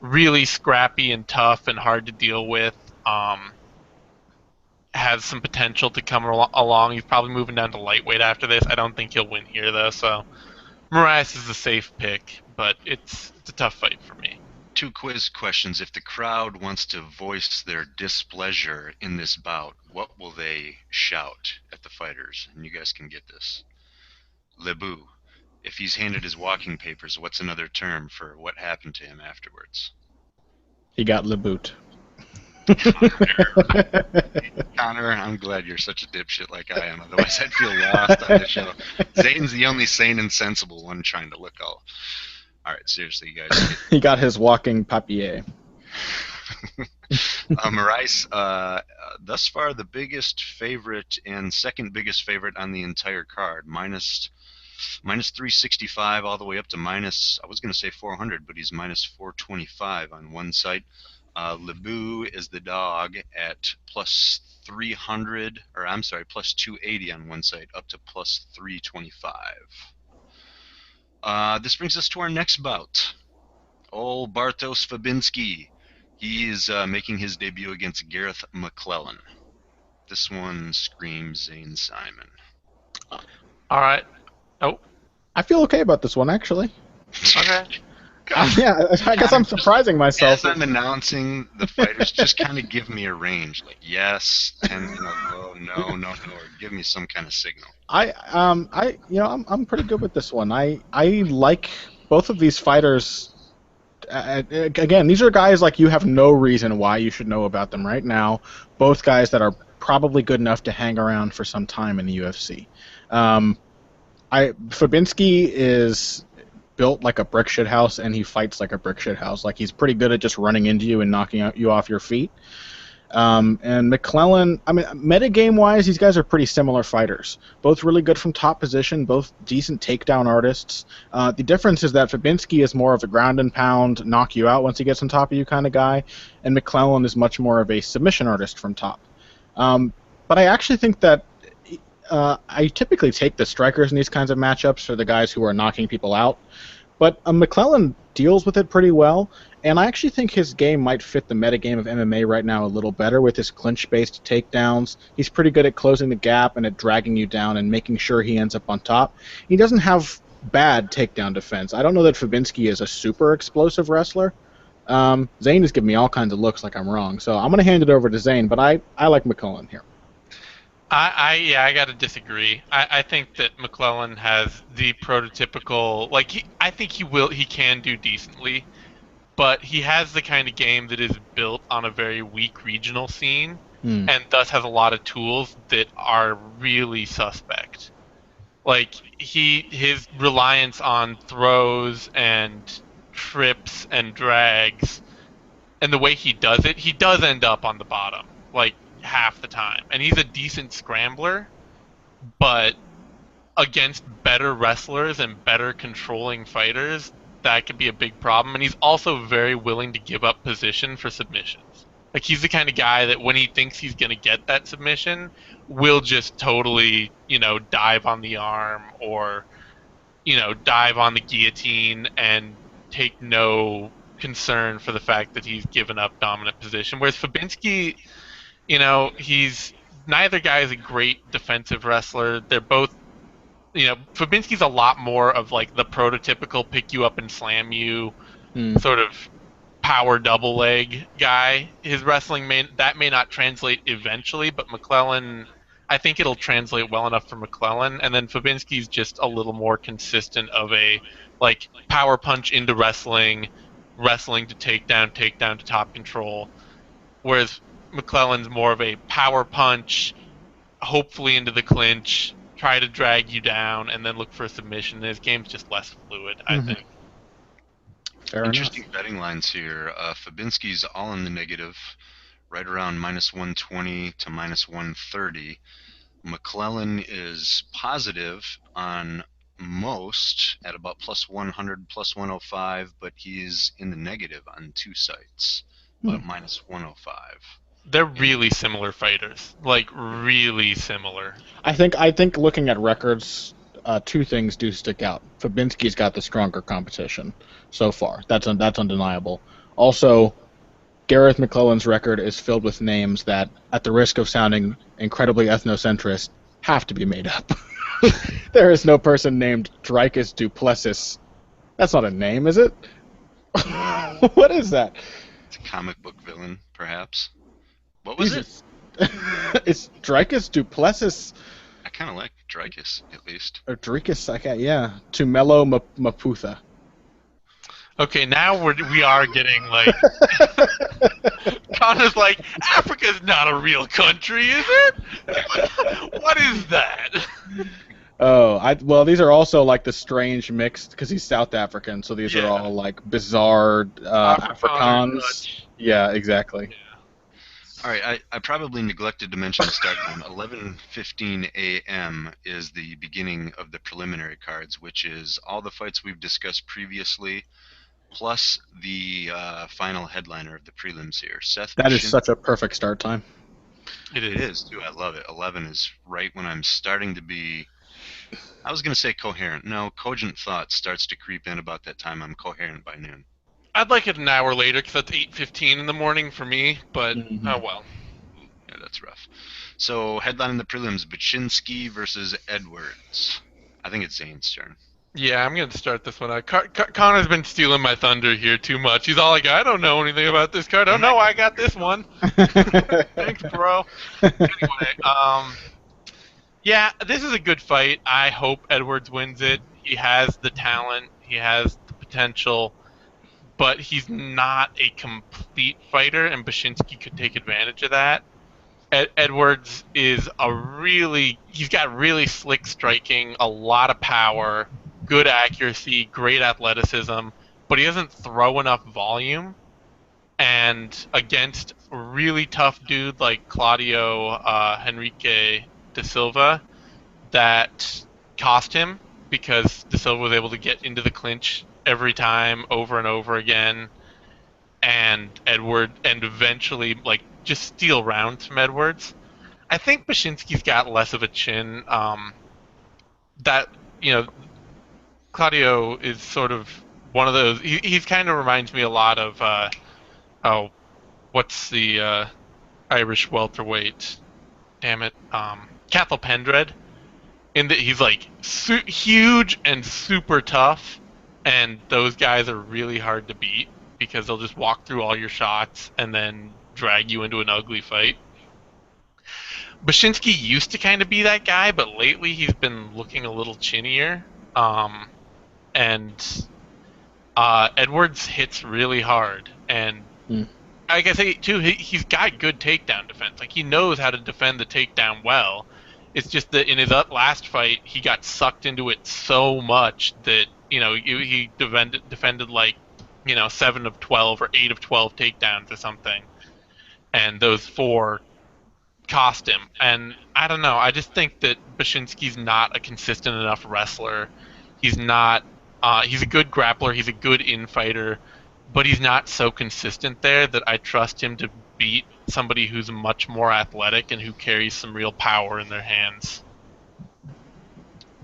really scrappy and tough and hard to deal with. Has some potential to come along. He's probably moving down to lightweight after this. I don't think he'll win here, though, so Moraes is a safe pick, but it's a tough fight for me. 2 quiz questions. If the crowd wants to voice their displeasure in this bout, what will they shout at the fighters? And you guys can get this. Lebu. If he's handed his walking papers, what's another term for what happened to him afterwards? He got Leboot. Connor, I'm glad you're such a dipshit like I am. Otherwise, I'd feel lost on the show. Zane's the only sane and sensible one trying to look all... All right, seriously, you guys. He got his walking papier. Moraes, thus far the biggest favorite and second biggest favorite on the entire card. Minus 365 all the way up to minus, I was going to say 400, but he's minus 425 on one site. Lebu is the dog at plus 300, or I'm sorry, plus 280 on one side, up to plus 325. This brings us to our next bout. Old Bartosz Fabinski. He is making his debut against Gareth McClellan. This one screams Zane Simon. All right. Oh. I feel okay about this one, actually. Okay. Yeah, I guess I'm surprising myself. As I'm announcing, the fighters just kind of give me a range, like yes, 10, no, or give me some kind of signal. I'm pretty good with this one. I like both of these fighters. Again, these are guys like you have no reason why you should know about them right now. Both guys that are probably good enough to hang around for some time in the UFC. Fabinski is built like a brick shit house, and he fights like a brick shit house. Like, he's pretty good at just running into you and knocking you off your feet. And McClellan, I mean, metagame-wise, these guys are pretty similar fighters. Both really good from top position, both decent takedown artists. The difference is that Fabinski is more of a ground and pound, knock you out once he gets on top of you kind of guy, and McClellan is much more of a submission artist from top. But I actually think that I typically take the strikers in these kinds of matchups for the guys who are knocking people out. But McClellan deals with it pretty well, and I actually think his game might fit the metagame of MMA right now a little better with his clinch-based takedowns. He's pretty good at closing the gap and at dragging you down and making sure he ends up on top. He doesn't have bad takedown defense. I don't know that Fabinski is a super explosive wrestler. Zane is giving me all kinds of looks like I'm wrong, so I'm going to hand it over to Zane, but I like McClellan here. I got to disagree. I think that McClellan has the prototypical, I think he can do decently, but he has the kind of game that is built on a very weak regional scene, and thus has a lot of tools that are really suspect. Like, his reliance on throws and trips and drags, and the way he does it, he does end up on the bottom, like, half the time. And he's a decent scrambler, but against better wrestlers and better controlling fighters, that could be a big problem. And he's also very willing to give up position for submissions. Like, he's the kind of guy that when he thinks he's going to get that submission, will just totally, dive on the arm or, dive on the guillotine and take no concern for the fact that he's given up dominant position. Whereas Fabinski, neither guy is a great defensive wrestler. They're both, Fabinski's a lot more of like the prototypical pick you up and slam you sort of power double leg guy. His wrestling may not translate eventually, but McClellan, I think it'll translate well enough for McClellan. And then Fabinski's just a little more consistent of a like power punch into wrestling to takedown to top control. Whereas McClellan's more of a power punch, hopefully into the clinch, try to drag you down, and then look for a submission. His game's just less fluid, I think. Fair Interesting enough. betting lines here. Fabinski's all in the negative, right around -120 to -130. McClellan is positive on most at about +100, +105, but he's in the negative on two sites, about -105. They're really similar fighters, like really similar. I think looking at records, two things do stick out. Fabinski's got the stronger competition so far. That's undeniable. Also, Gareth McClellan's record is filled with names that, at the risk of sounding incredibly ethnocentrist, have to be made up. There is no person named Dricus Duplessis. That's not a name, is it? What is that? It's a comic book villain, perhaps. What was it? It's Dricus Duplessis. I kind of like Dricus, at least. Or Dricus, yeah. Tumelo Maputha. Okay, now we are getting like Connor's like, Africa's not a real country, is it? What is that? Oh, well, these are also like the strange mixed, because he's South African, so these are all like bizarre Afrikaans. Yeah, exactly. Yeah. All right, I probably neglected to mention the start time. 11:15 a.m. is the beginning of the preliminary cards, which is all the fights we've discussed previously, plus the final headliner of the prelims here. That is such a perfect start time. It is, too. I love it. 11 is right when I'm starting to be, I was going to say coherent. No, cogent thought starts to creep in about that time. I'm coherent by noon. I'd like it an hour later because that's 8:15 in the morning for me, but oh well. Yeah, that's rough. So, headlining the prelims, Baczynski versus Edwards. I think it's Zane's turn. Yeah, I'm going to start this one out. Connor's been stealing my thunder here too much. He's all like, I don't know anything about this card. Oh, no, I got this one. Thanks, bro. Anyway, yeah, this is a good fight. I hope Edwards wins it. He has the talent. He has the potential. But he's not a complete fighter, and Baczynski could take advantage of that. Edwards is he's got really slick striking, a lot of power, good accuracy, great athleticism, but he doesn't throw enough volume. And against a really tough dude like Claudio Henrique da Silva, that cost him because da Silva was able to get into the clinch every time, over and over again, and eventually like just steal rounds from Edwards. I think Baczynski's got less of a chin. Claudio is sort of one of those. He's kind of reminds me a lot of what's the Irish welterweight? Damn it, Cathal Pendred. In that he's like huge and super tough. And those guys are really hard to beat because they'll just walk through all your shots and then drag you into an ugly fight. Baczynski used to kind of be that guy, but lately he's been looking a little chinnier. Edwards hits really hard. And like I say, too, he's got good takedown defense. Like, he knows how to defend the takedown well. It's just that in his last fight, he got sucked into it so much that he defended like, 7 of 12 or 8 of 12 takedowns or something. And those 4 cost him. And I don't know. I just think that Baczynski's not a consistent enough wrestler. He's not. He's a good grappler. He's a good infighter. But he's not so consistent there that I trust him to beat somebody who's much more athletic and who carries some real power in their hands.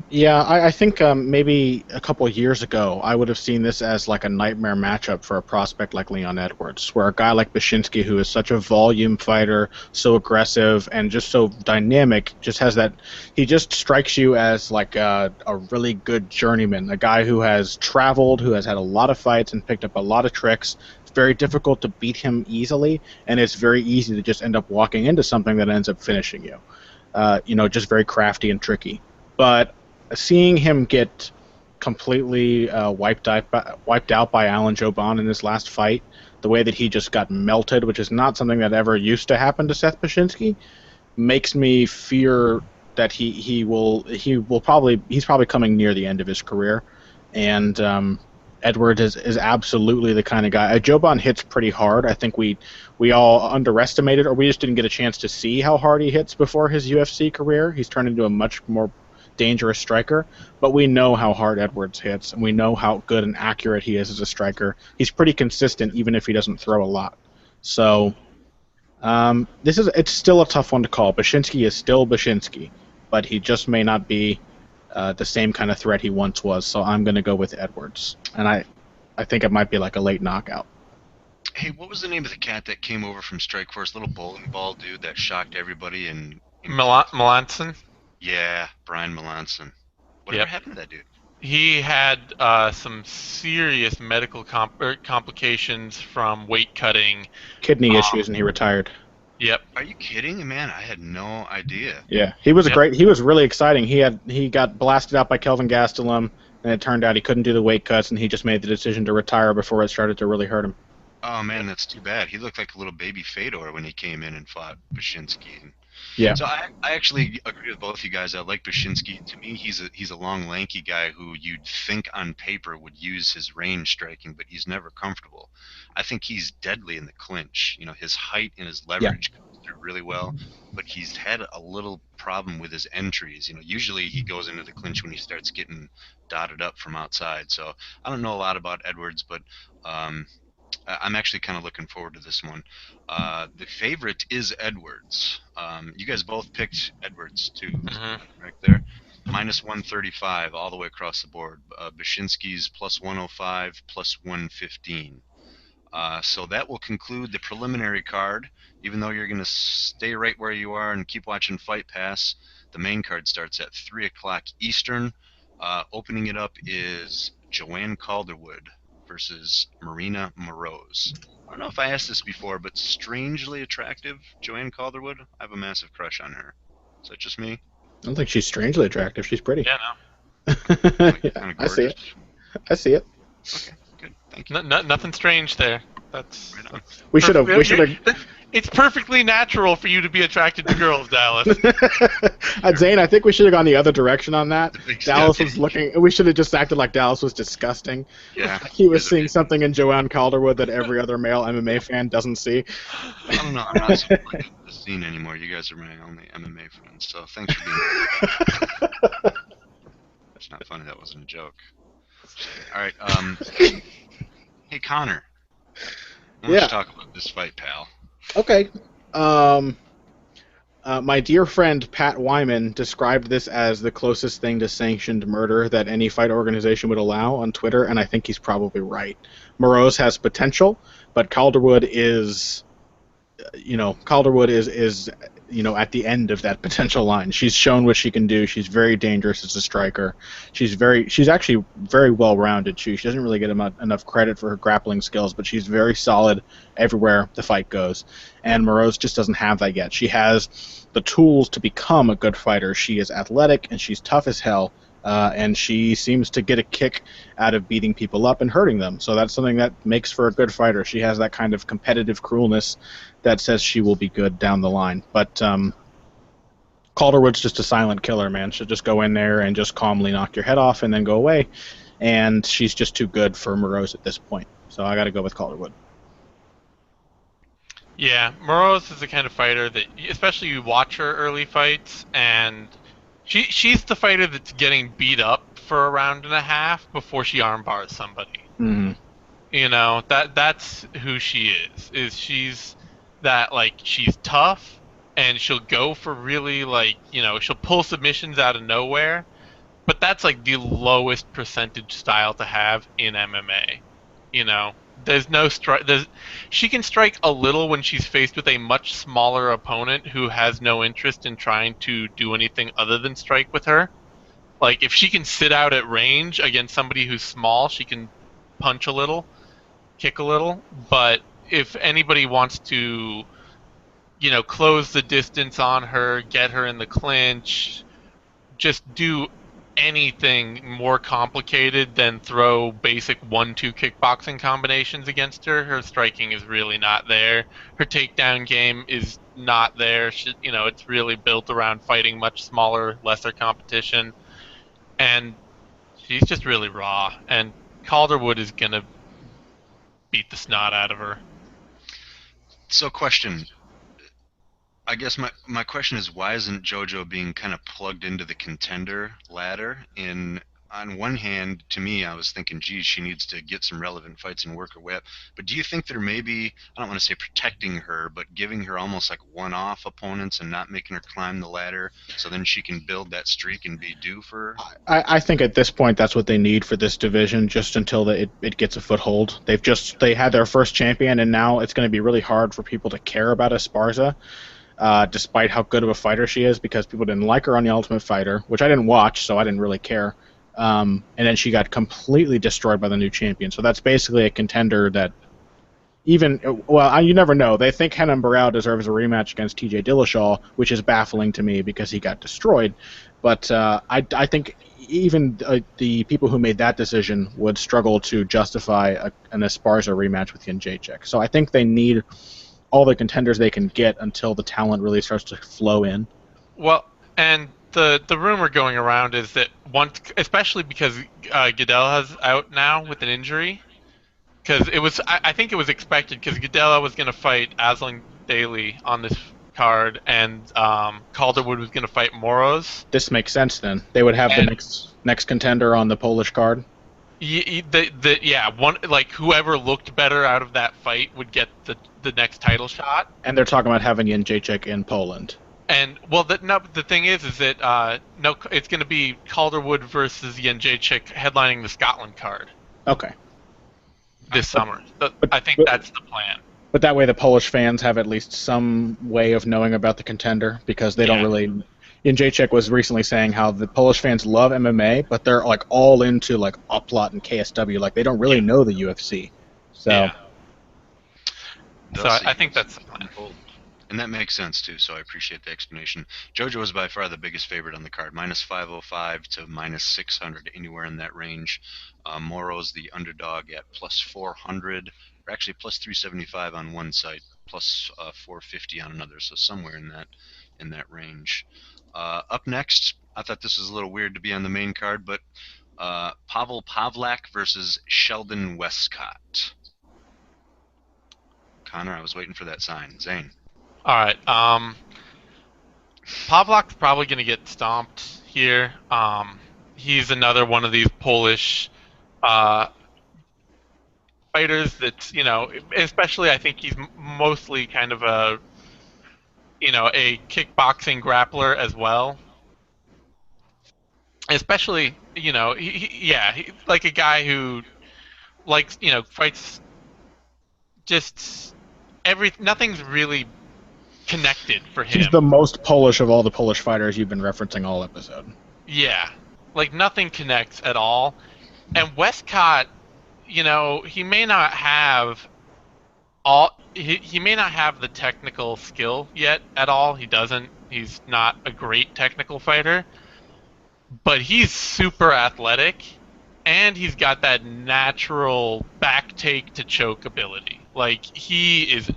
Yeah, I think maybe a couple of years ago, I would have seen this as like a nightmare matchup for a prospect like Leon Edwards, where a guy like Bashinsky, who is such a volume fighter, so aggressive and just so dynamic, just has that. He just strikes you as like a really good journeyman, a guy who has traveled, who has had a lot of fights and picked up a lot of tricks. It's very difficult to beat him easily, and it's very easy to just end up walking into something that ends up finishing you. Just very crafty and tricky. But seeing him get completely wiped out by Alan Joban in his last fight, the way that he just got melted, which is not something that ever used to happen to Seth Bashinsky, makes me fear that he's probably coming near the end of his career, and Edwards is absolutely the kind of guy. Joban hits pretty hard. I think we all underestimated, or we just didn't get a chance to see how hard he hits before his UFC career. He's turned into a much more dangerous striker, but we know how hard Edwards hits, and we know how good and accurate he is as a striker. He's pretty consistent, even if he doesn't throw a lot. So it's still a tough one to call. Bashinsky is still Bashinsky, but he just may not be the same kind of threat he once was. So I'm going to go with Edwards, and I think it might be like a late knockout. Hey, what was the name of the cat that came over from Strikeforce? Little bowling ball dude that shocked everybody and. Melanson? Yeah, Brian Melanson. Whatever happened to that dude? He had some serious medical complications from weight cutting. Kidney issues, and he retired. Yep. Are you kidding, man? I had no idea. Yeah, he was great. He was really exciting. He got blasted out by Kelvin Gastelum, and it turned out he couldn't do the weight cuts, and he just made the decision to retire before it started to really hurt him. Oh man, that's too bad. He looked like a little baby Fedor when he came in and fought Bashinsky. Yeah. So I actually agree with both you guys. I like Bashinsky. To me, he's a long, lanky guy who you'd think on paper would use his range striking, but he's never comfortable. I think he's deadly in the clinch. His height and his leverage comes through really well, but he's had a little problem with his entries. Usually he goes into the clinch when he starts getting dotted up from outside. So I don't know a lot about Edwards, but I'm actually kind of looking forward to this one. The favorite is Edwards. You guys both picked Edwards too, right there. Minus 135 all the way across the board. Bashinsky's plus 105, plus 115. So that will conclude the preliminary card. Even though you're going to stay right where you are and keep watching Fight Pass, the main card starts at 3 o'clock Eastern. Opening it up is Joanne Calderwood versus Marina Moroz. I don't know if I asked this before, but strangely attractive Joanne Calderwood. I have a massive crush on her. Is that just me? I don't think she's strangely attractive. She's pretty. Yeah, no. Kind of I see it. I see it. Okay, good. Thank you. Nothing strange there. That's right on. We should have. It's perfectly natural for you to be attracted to girls, Dallas. Zane, I think we should have gone the other direction on that. Dallas was looking. We should have just acted like Dallas was disgusting. Yeah. He was seeing something in Joanne Calderwood that every other male MMA fan doesn't see. I don't know. I'm not so the scene anymore. You guys are my only MMA friends, so thanks for being here. That's not funny. That wasn't a joke. All right. Hey, Connor. I want to talk about this fight, pal. Okay. My dear friend Pat Wyman described this as the closest thing to sanctioned murder that any fight organization would allow on Twitter, and I think he's probably right. Moroz has potential, but Calderwood is at the end of that potential line. She's shown what she can do. She's very dangerous as a striker. She's actually very well-rounded too. She doesn't really get enough credit for her grappling skills, but she's very solid everywhere the fight goes. And Moroz just doesn't have that yet. She has the tools to become a good fighter. She is athletic and she's tough as hell. And she seems to get a kick out of beating people up and hurting them. So that's something that makes for a good fighter. She has that kind of competitive cruelness that says she will be good down the line. But Calderwood's just a silent killer, man. She'll just go in there and just calmly knock your head off and then go away. And she's just too good for Moroz at this point. So I got to go with Calderwood. Yeah, Moroz is the kind of fighter that, especially you watch her early fights, and she's the fighter that's getting beat up for a round and a half before she armbars somebody. Mm-hmm. That's who she is. She's that, she's tough, and she'll go for really, she'll pull submissions out of nowhere, but that's like the lowest percentage style to have in MMA. You know, there's no strike. She can strike a little when she's faced with a much smaller opponent who has no interest in trying to do anything other than strike with her. Like if she can sit out at range against somebody who's small, she can punch a little, kick a little. But if anybody wants to, close the distance on her, get her in the clinch, just do anything more complicated than throw basic 1-2 kickboxing combinations against her. Her striking is really not there. Her takedown game is not there. It's really built around fighting much smaller, lesser competition. And she's just really raw. And Calderwood is going to beat the snot out of her. So question. I guess my question is, why isn't JoJo being kind of plugged into the contender ladder? On one hand, to me, I was thinking, geez, she needs to get some relevant fights and work her way up. But do you think there may be, I don't want to say protecting her, but giving her almost like one-off opponents and not making her climb the ladder so then she can build that streak and be due for? I think at this point that's what they need for this division, just until it gets a foothold. They had their first champion, and now it's going to be really hard for people to care about Esparza. Despite how good of a fighter she is, because people didn't like her on The Ultimate Fighter, which I didn't watch, so I didn't really care. And then she got completely destroyed by the new champion. So that's basically a contender that you never know. They think Henan Barao deserves a rematch against TJ Dillashaw, which is baffling to me because he got destroyed. But I think even the people who made that decision would struggle to justify an Esparza rematch with Jędrzejczyk. So I think they need all the contenders they can get until the talent really starts to flow in. Well, and the rumor going around is that especially because Gadella's out now with an injury, because I think it was expected, because Gadella was going to fight Aslan Daly on this card, and Calderwood was going to fight Moros. This makes sense then. They would have the next contender on the Polish card. Whoever looked better out of that fight would get the next title shot. And they're talking about having Jędrzejczyk in Poland. And the thing is that it's going to be Calderwood versus Jędrzejczyk headlining the Scotland card. Okay. This summer. I think that's the plan. But that way the Polish fans have at least some way of knowing about the contender, because they don't really. Jędrzejczyk was recently saying how the Polish fans love MMA, but they're like all into like Uplot and KSW. Like they don't really know the UFC. So. Yeah. So I think that's the plan. And that makes sense, too, so I appreciate the explanation. JoJo is by far the biggest favorite on the card, minus 505 to minus 600, anywhere in that range. Moro's the underdog at plus 400, or actually plus 375 on one site, plus 450 on another, so somewhere in that range. Up next, I thought this was a little weird to be on the main card, but Pavel Pavlik versus Sheldon Wescott. Connor, I was waiting for that sign. Zane. All right. Pavlik's probably going to get stomped here. He's another one of these Polish fighters that's, especially I think he's mostly kind of a kickboxing grappler as well. Especially, he's like a guy who likes, fights just nothing's really connected for him. He's the most Polish of all the Polish fighters you've been referencing all episode. Yeah, like nothing connects at all. And Wescott, he may not have he may not have the technical skill yet at all. He doesn't. He's not a great technical fighter, but he's super athletic, and he's got that natural back take to choke ability. Like he is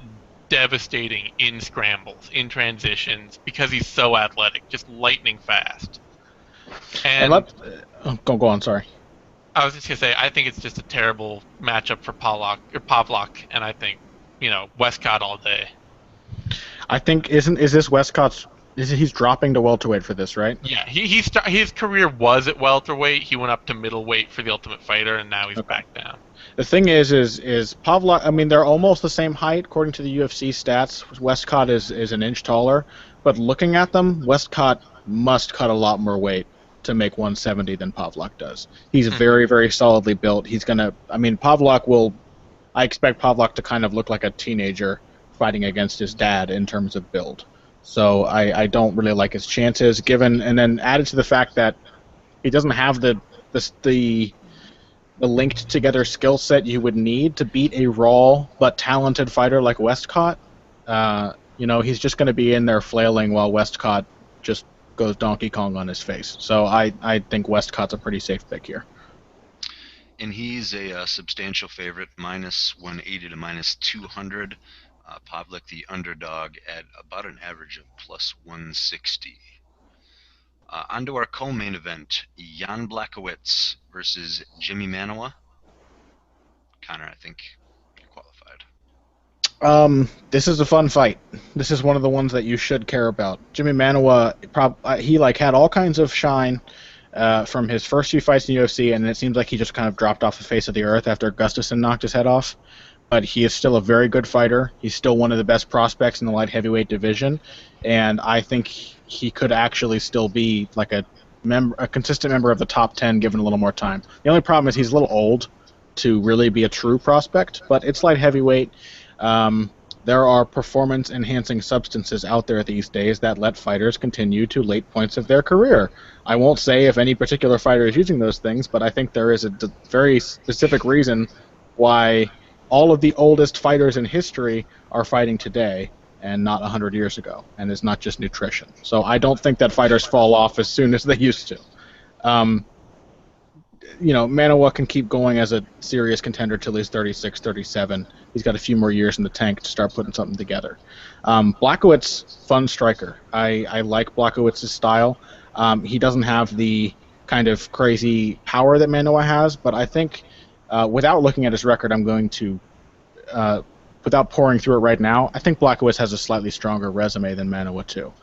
devastating in scrambles, in transitions, because he's so athletic, just lightning fast. And go on, sorry. I was just gonna say, I think it's just a terrible matchup for Pavlik, and I think, Wescott all day. I think is this Wescott's? He's dropping to welterweight for this, right? Yeah, his career was at welterweight. He went up to middleweight for the Ultimate Fighter, and now he's back down. The thing is Pavlik, I mean, they're almost the same height according to the UFC stats. Wescott is an inch taller, but looking at them, Wescott must cut a lot more weight to make 170 than Pavlik does. He's very, very solidly built. He's gonna. I mean, Pavlik will. I expect Pavlik to kind of look like a teenager fighting against his dad in terms of build. So I don't really like his chances. Given and then added to the fact that he doesn't have the linked together skill set you would need to beat a raw but talented fighter like Wescott. He's just going to be in there flailing while Wescott just goes Donkey Kong on his face. So I think Westcott's a pretty safe pick here. And he's a substantial favorite, -180 to -200. Pavlik, the underdog, at about an average of +160. On to our co-main event, Jan Blachowicz versus Jimmy Manawa. Connor, I think you're qualified. This is a fun fight. This is one of the ones that you should care about. Jimmy Manawa, he had all kinds of shine from his first few fights in the UFC, and it seems like he just kind of dropped off the face of the earth after Gustafsson knocked his head off. But he is still a very good fighter. He's still one of the best prospects in the light heavyweight division, and I think he could actually still be like a consistent member of the top 10 given a little more time. The only problem is he's a little old to really be a true prospect, but it's light heavyweight. There are performance-enhancing substances out there these days that let fighters continue to late points of their career. I won't say if any particular fighter is using those things, but I think there is a very specific reason why all of the oldest fighters in history are fighting today and not 100 years ago, and it's not just nutrition. So I don't think that fighters fall off as soon as they used to. Manawa can keep going as a serious contender till he's 36, 37. He's got a few more years in the tank to start putting something together. Blachowicz, fun striker. I like Blachowicz' style. He doesn't have the kind of crazy power that Manawa has, but I think without looking at his record, I'm going to, without pouring through it right now, I think Blachowicz has a slightly stronger resume than Manawa too.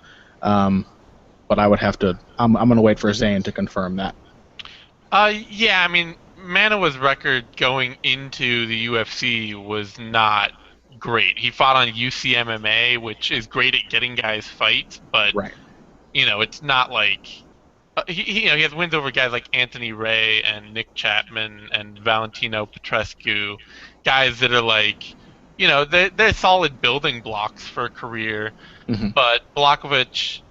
But I would have to, I'm going to wait for Zane to confirm that. Yeah, I mean, Manawa's record going into the UFC was not great. He fought on UC MMA, which is great at getting guys fights, but right. It's not like he has wins over guys like Anthony Ray and Nick Chapman and Valentino Petrescu, guys that are like, they're solid building blocks for a career. Mm-hmm. But Blachowicz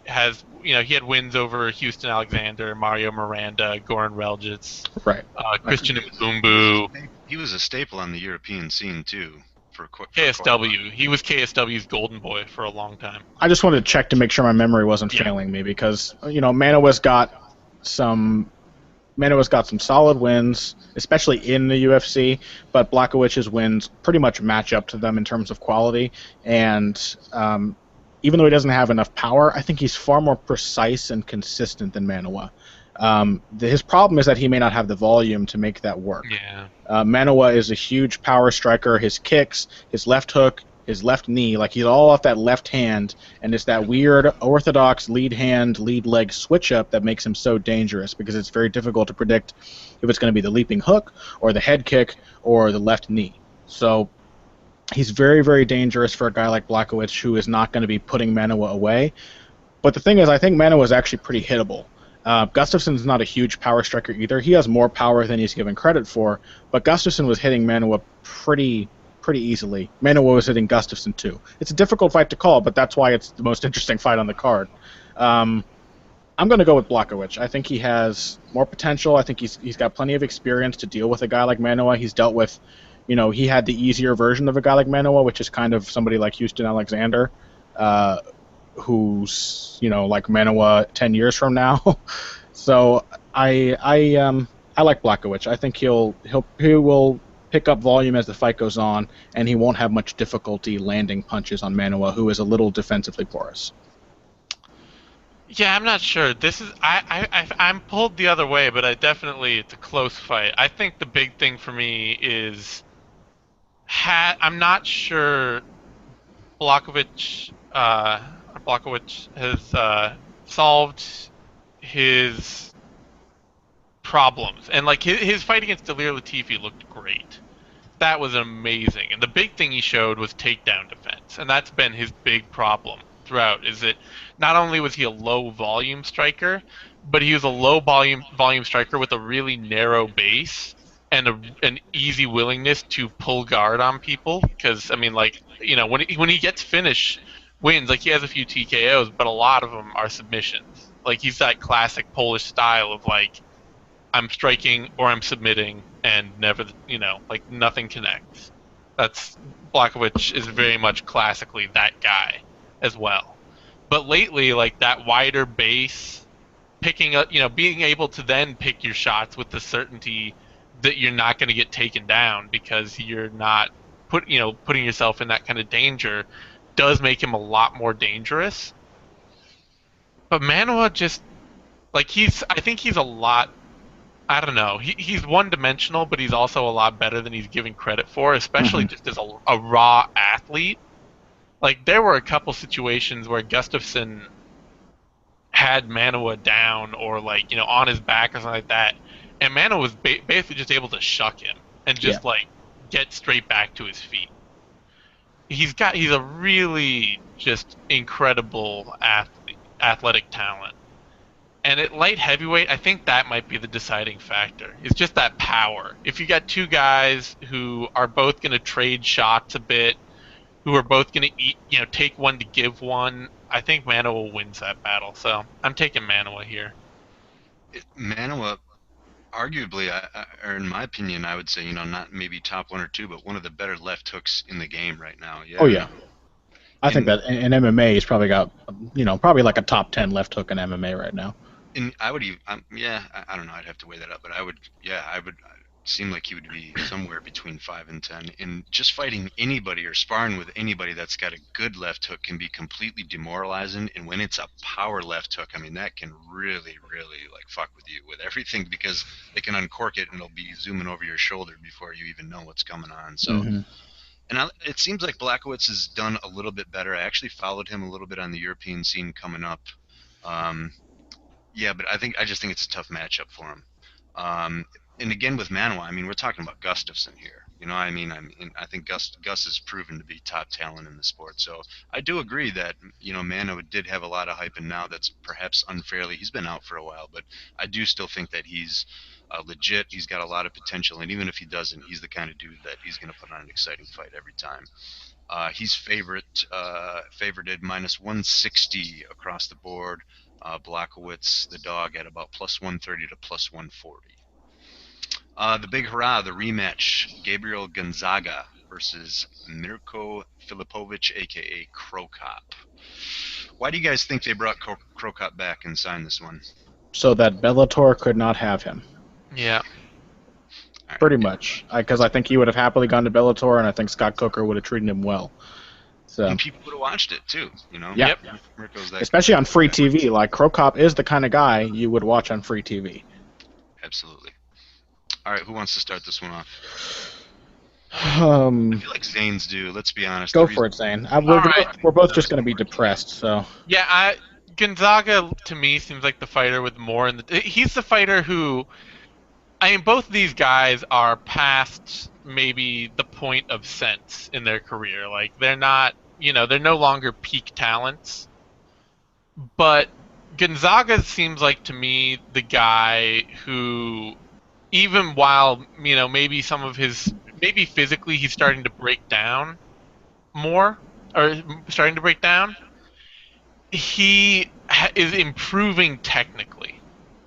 has, he had wins over Houston Alexander, Mario Miranda, Goran Reljic, right. Christian Mbumbu. He was a staple on the European scene too. For KSW. He was KSW's golden boy for a long time. I just wanted to check to make sure my memory wasn't failing me because Manawa's got some solid wins, especially in the UFC, but Blachowicz's wins pretty much match up to them in terms of quality. And even though he doesn't have enough power, I think he's far more precise and consistent than Manawa. His problem is that he may not have the volume to make that work. Yeah. Manawa is a huge power striker. His kicks, his left hook, his left knee, like he's all off that left hand, and it's that weird orthodox lead hand, lead leg switch up that makes him so dangerous because it's very difficult to predict if it's going to be the leaping hook or the head kick or the left knee. So he's very, very dangerous for a guy like Blachowicz who is not going to be putting Manawa away. But the thing is, I think Manawa is actually pretty hittable. Gustafsson's not a huge power striker either. He has more power than he's given credit for, but Gustafsson was hitting Manawa pretty easily. Manawa was hitting Gustafsson too. It's a difficult fight to call, but that's why it's the most interesting fight on the card. I'm going to go with Blachowicz. I think he has more potential. I think he's got plenty of experience to deal with a guy like Manawa. He's dealt with, he had the easier version of a guy like Manawa, which is kind of somebody like Houston Alexander, who's like Manawa 10 years from now. So I like Blachowicz. I think he will pick up volume as the fight goes on, and he won't have much difficulty landing punches on Manawa, who is a little defensively porous. Yeah, I'm not sure. This is I'm pulled the other way, but it's a close fight. I think the big thing for me is I'm not sure Blachowicz has solved his problems, and like his fight against Dalir Latifi looked great. That was amazing, and the big thing he showed was takedown defense, and that's been his big problem. throughout is that not only was he a low volume striker, but he was a low volume striker with a really narrow base and an easy willingness to pull guard on people. Because I mean, like, you know, when he gets finish wins, like he has a few TKOs, but a lot of them are submissions. Like he's that classic Polish style of like, I'm striking or I'm submitting and never, you know, like nothing connects. That's Blachowicz is very much classically that guy as well. But lately, like that wider base, picking up, you know, being able to then pick your shots with the certainty that you're not going to get taken down because you're not putting yourself in that kind of danger does make him a lot more dangerous. But Manawa just like I think he's a lot. I don't know. He's one-dimensional, but he's also a lot better than he's given credit for, especially just as a raw athlete. Like, there were a couple situations where Gustafsson had Manawa down or, like, you know, on his back or something like that, and Manawa was basically just able to shuck him and just, like, get straight back to his feet. He's a really just incredible athletic talent. And at light heavyweight, I think that might be the deciding factor. It's just that power. If you got two guys who are both going to trade shots a bit, who are both going to take one to give one, I think Manawa wins that battle. So I'm taking Manawa here. Manawa, arguably, or in my opinion, I would say, you know, not maybe top one or two, but one of the better left hooks in the game right now. Yeah. Oh yeah. I think that in MMA he's probably got, you know, probably like a top 10 left hook in MMA right now. And I would even, I don't know, I'd have to weigh that up, but I would seem like he would be somewhere between 5 and 10. And just fighting anybody or sparring with anybody that's got a good left hook can be completely demoralizing. And when it's a power left hook, I mean, that can really, really like fuck with you with everything because they can uncork it and it'll be zooming over your shoulder before you even know what's coming on. So. And it seems like Blachowicz has done a little bit better. I actually followed him a little bit on the European scene coming up. Yeah, but I just think it's a tough matchup for him. And again with Manawa, I mean, we're talking about Gustafsson here. You know what I mean? I think Gus has proven to be top talent in the sport. So I do agree that, you know, Manawa did have a lot of hype, and now that's perhaps unfairly. He's been out for a while, but I do still think that he's legit. He's got a lot of potential, and even if he doesn't, he's the kind of dude that he's going to put on an exciting fight every time. He's favorited minus 160 across the board. Blachowicz, the dog, at about plus 130 to plus 140. The big hurrah, the rematch, Gabriel Gonzaga versus Mirko Filipovic, a.k.a. CroCop. Why do you guys think they brought CroCop back and signed this one? So that Bellator could not have him. Yeah. Right. Pretty much. Because I think he would have happily gone to Bellator, and I think Scott Coker would have treated him well. So. And people would have watched it, too, you know? Yeah. Yep. Especially on free TV. Like, CroCop is the kind of guy you would watch on free TV. Absolutely. All right, who wants to start this one off? I feel like Zane's due. Let's be honest. Go for it, Zane. We're both just going to be depressed. So. Yeah, Gonzaga to me seems like the fighter with more in the. He's the fighter who. I mean, both of these guys are past maybe the point of sense in their career. Like they're not, you know, they're no longer peak talents. But Gonzaga seems like to me the guy who. Even while, you know, maybe physically he's starting to break down more, or starting to break down, he is improving technically.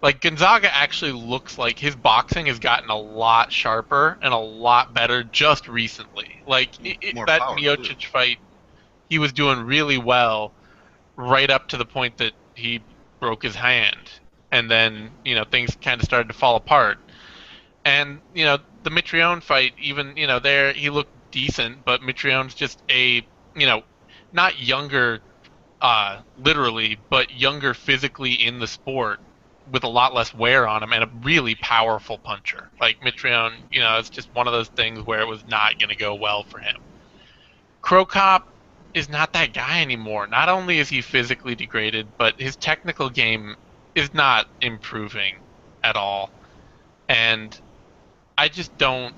Like, Gonzaga actually looks like his boxing has gotten a lot sharper and a lot better just recently. Like, that Miocic fight, he was doing really well right up to the point that he broke his hand. And then, you know, things kind of started to fall apart. And, you know, the Mitrione fight, even, you know, there he looked decent, but Mitrione's just a, you know, not younger literally, but younger physically in the sport with a lot less wear on him and a really powerful puncher. Like Mitrione, you know, it's just one of those things where it was not going to go well for him. CroCop is not that guy anymore. Not only is he physically degraded, but his technical game is not improving at all. And I just don't,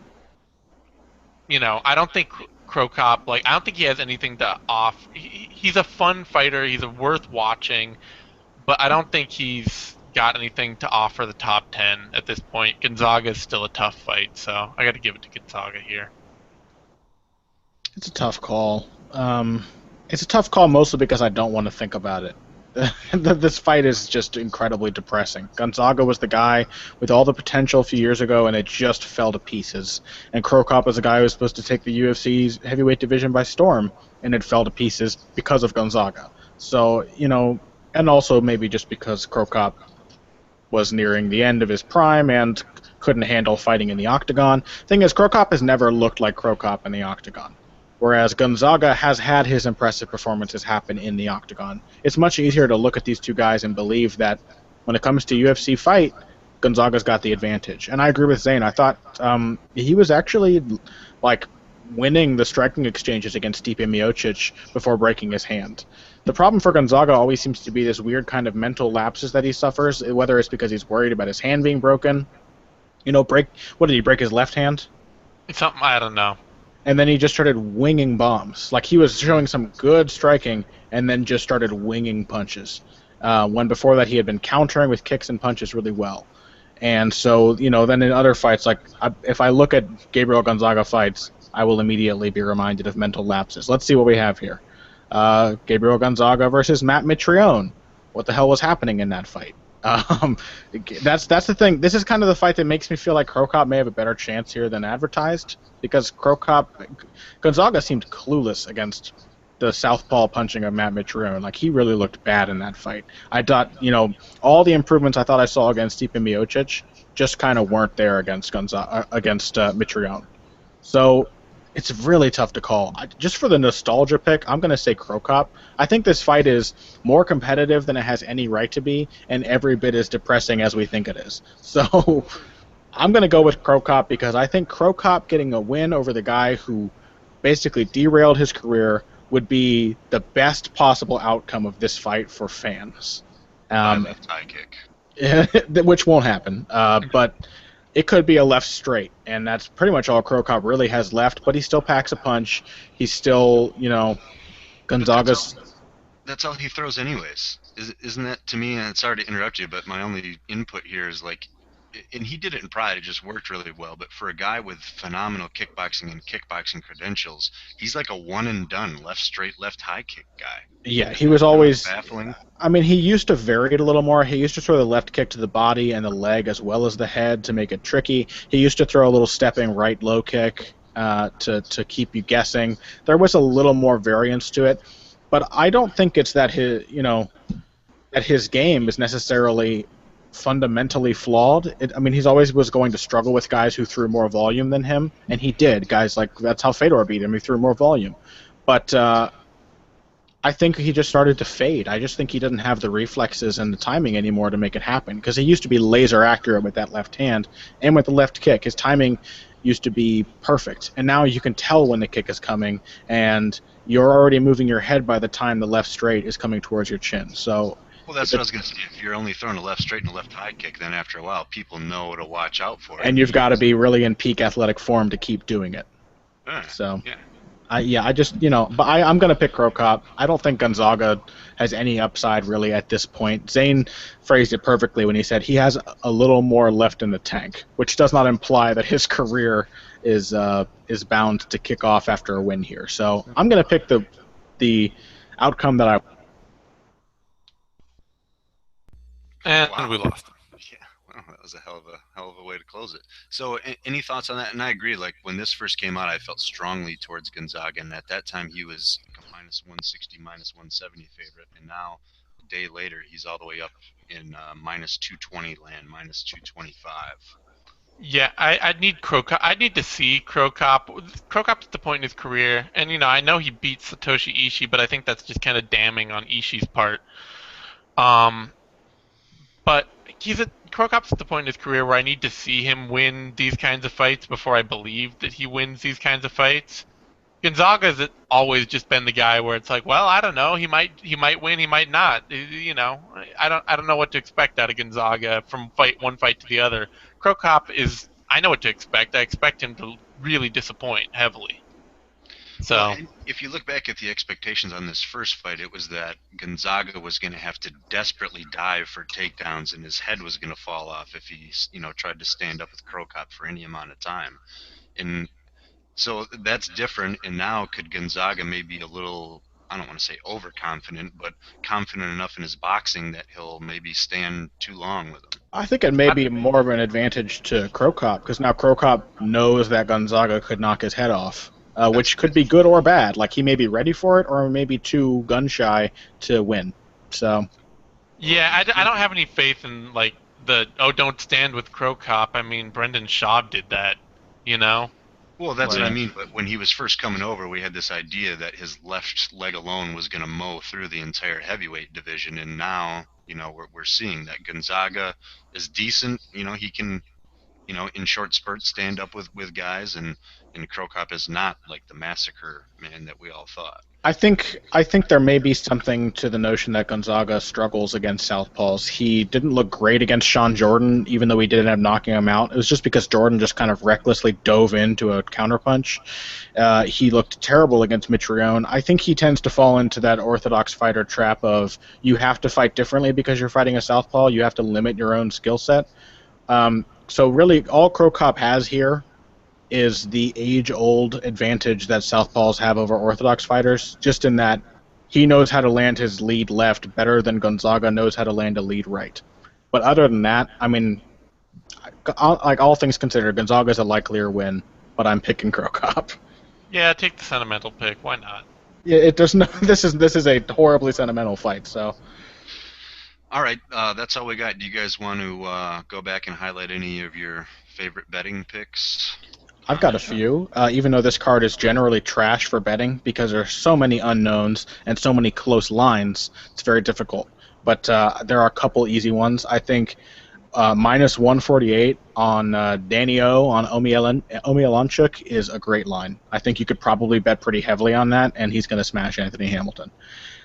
you know, I don't think CroCop, like, I don't think he has anything to offer. He's a fun fighter. He's worth watching, but I don't think he's got anything to offer the top 10 at this point. Gonzaga is still a tough fight, so I got to give it to Gonzaga here. It's a tough call. It's a tough call mostly because I don't want to think about it. This fight is just incredibly depressing. Gonzaga was the guy with all the potential a few years ago, and it just fell to pieces. And CroCop was the guy who was supposed to take the UFC's heavyweight division by storm, and it fell to pieces because of Gonzaga. So, and also maybe just because CroCop was nearing the end of his prime and couldn't handle fighting in the octagon. Thing is, CroCop has never looked like CroCop in the octagon. Whereas Gonzaga has had his impressive performances happen in the octagon. It's much easier to look at these two guys and believe that when it comes to UFC fight, Gonzaga's got the advantage. And I agree with Zane. I thought he was actually winning the striking exchanges against Stipe Miocic before breaking his hand. The problem for Gonzaga always seems to be this weird kind of mental lapses that he suffers, whether it's because he's worried about his hand being broken. What did he break, his left hand? It's something, I don't know. And then he just started winging bombs. Like, he was showing some good striking and then just started winging punches. When before that he had been countering with kicks and punches really well. And so, then in other fights, if I look at Gabriel Gonzaga fights, I will immediately be reminded of mental lapses. Let's see what we have here. Gabriel Gonzaga versus Matt Mitrione. What the hell was happening in that fight? That's the thing. This is kind of the fight that makes me feel like CroCop may have a better chance here than advertised, because Gonzaga seemed clueless against the southpaw punching of Matt Mitrione. Like, he really looked bad in that fight. I thought, all the improvements I thought I saw against Stipe Miocic just kind of weren't there against Mitrione. So it's really tough to call. Just for the nostalgia pick, I'm going to say CroCop. I think this fight is more competitive than it has any right to be, and every bit as depressing as we think it is. So I'm going to go with CroCop because I think CroCop getting a win over the guy who basically derailed his career would be the best possible outcome of this fight for fans. Left high kick. Which won't happen, but it could be a left straight, and that's pretty much all CroCop really has left, but he still packs a punch. He's still, Gonzaga's... That's all he throws anyways. Isn't that, to me, and sorry to interrupt you, but my only input here is, and he did it in Pride, it just worked really well, but for a guy with phenomenal kickboxing and kickboxing credentials, he's like a one-and-done left straight, left high kick guy. Yeah, he was always... baffling. I mean, he used to vary it a little more. He used to throw the left kick to the body and the leg as well as the head to make it tricky. He used to throw a little stepping right low kick to keep you guessing. There was a little more variance to it, but I don't think it's that his game is necessarily fundamentally flawed. He's always was going to struggle with guys who threw more volume than him, and he did. Guys that's how Fedor beat him. He threw more volume. But I think he just started to fade. I just think he doesn't have the reflexes and the timing anymore to make it happen, because he used to be laser accurate with that left hand and with the left kick. His timing used to be perfect, and now you can tell when the kick is coming, and you're already moving your head by the time the left straight is coming towards your chin. So, well, that's what I was going to say. If you're only throwing a left straight and a left high kick, then after a while, people know to watch out for it. And you've got to be really in peak athletic form to keep doing it. So, yeah. But I'm going to pick CroCop. I don't think Gonzaga has any upside really at this point. Zane phrased it perfectly when he said he has a little more left in the tank, which does not imply that his career is bound to kick off after a win here. So I'm going to pick the outcome that I... And Wow. we lost him. Yeah, well, that was a hell of a way to close it. So, any thoughts on that? And I agree. Like, when this first came out, I felt strongly towards Gonzaga, and at that time he was like a minus 160, minus 170 favorite, and now a day later he's all the way up in minus 220 land, minus 225. Yeah, I need CroCop. I need to see CroCop. CroCop's at the point in his career, and I know he beat Satoshi Ishii, but I think that's just kind of damning on Ishii's part. But CroCop's at the point in his career where I need to see him win these kinds of fights before I believe that he wins these kinds of fights. Gonzaga's always just been the guy where it's like, well, I don't know, he might win, he might not. I don't know what to expect out of Gonzaga from one fight to the other. CroCop I know what to expect. I expect him to really disappoint heavily. So, well, and if you look back at the expectations on this first fight, it was that Gonzaga was going to have to desperately dive for takedowns, and his head was going to fall off if he, tried to stand up with CroCop for any amount of time. And so that's different. And now could Gonzaga maybe a little, I don't want to say overconfident, but confident enough in his boxing that he'll maybe stand too long with him? I think it may be more of an advantage to CroCop because now CroCop knows that Gonzaga could knock his head off, which could be good or bad. Like he may be ready for it, or maybe too gun shy to win. So yeah, I don't have any faith in like don't stand with CroCop. I mean, Brendan Schaub did that, you know. Well, that's what I mean. But when he was first coming over, we had this idea that his left leg alone was going to mow through the entire heavyweight division, and now, we're seeing that Gonzaga is decent. He can, in short spurts, stand up with guys, and CroCop is not like the massacre man that we all thought. I think there may be something to the notion that Gonzaga struggles against southpaws. He didn't look great against Sean Jordan, even though he did end up knocking him out. It was just because Jordan just kind of recklessly dove into a counterpunch. He looked terrible against Mitrione. I think he tends to fall into that orthodox fighter trap of you have to fight differently because you're fighting a southpaw. You have to limit your own skill set. So really, all CroCop has here is the age-old advantage that southpaws have over orthodox fighters, just in that he knows how to land his lead left better than Gonzaga knows how to land a lead right. But other than that, I mean, like all things considered, Gonzaga's a likelier win, but I'm picking CroCop. Yeah, take the sentimental pick. Why not? Yeah, it does not. This is a horribly sentimental fight. So. All right, that's all we got. Do you guys want to go back and highlight any of your favorite betting picks? I've got a few, even though this card is generally trash for betting because there are so many unknowns and so many close lines, it's very difficult. But there are a couple easy ones. I think minus 148 on Danny O on Omialanchuk is a great line. I think you could probably bet pretty heavily on that, and he's going to smash Anthony Hamilton.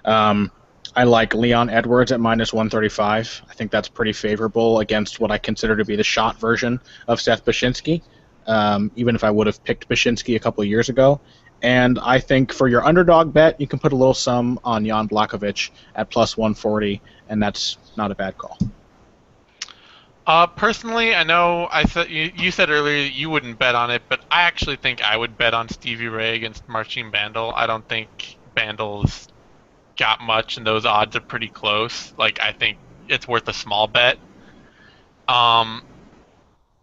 I like Leon Edwards at minus 135. I think that's pretty favorable against what I consider to be the shot version of Seth Bashinsky. Even if I would have picked Bashinsky a couple of years ago. And I think for your underdog bet, you can put a little sum on Jan Blachowicz at plus 140, and that's not a bad call. Personally, I know you said earlier you wouldn't bet on it, but I actually think I would bet on Stevie Ray against Marcin Bandel. I don't think Bandel's got much, and those odds are pretty close. Like, I think it's worth a small bet.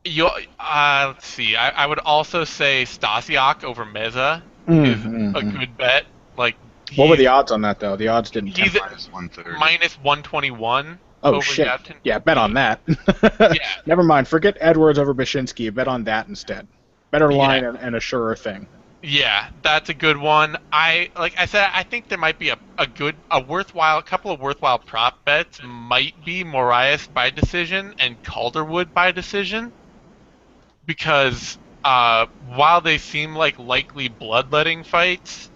Let's see. I would also say Stasiak over Meza is a good bet. Like, what were the odds on that though? The odds didn't. He's at minus 121. Oh over shit! Yeltsin. Yeah, bet on that. Yeah. Never mind. Forget Edwards over Bashinsky. Bet on that instead. Better line and a surer thing. Yeah, that's a good one. Like I said, I think there might be a couple of worthwhile prop bets. Might be Moraes by decision and Calderwood by decision. Because while they seem like likely bloodletting fights,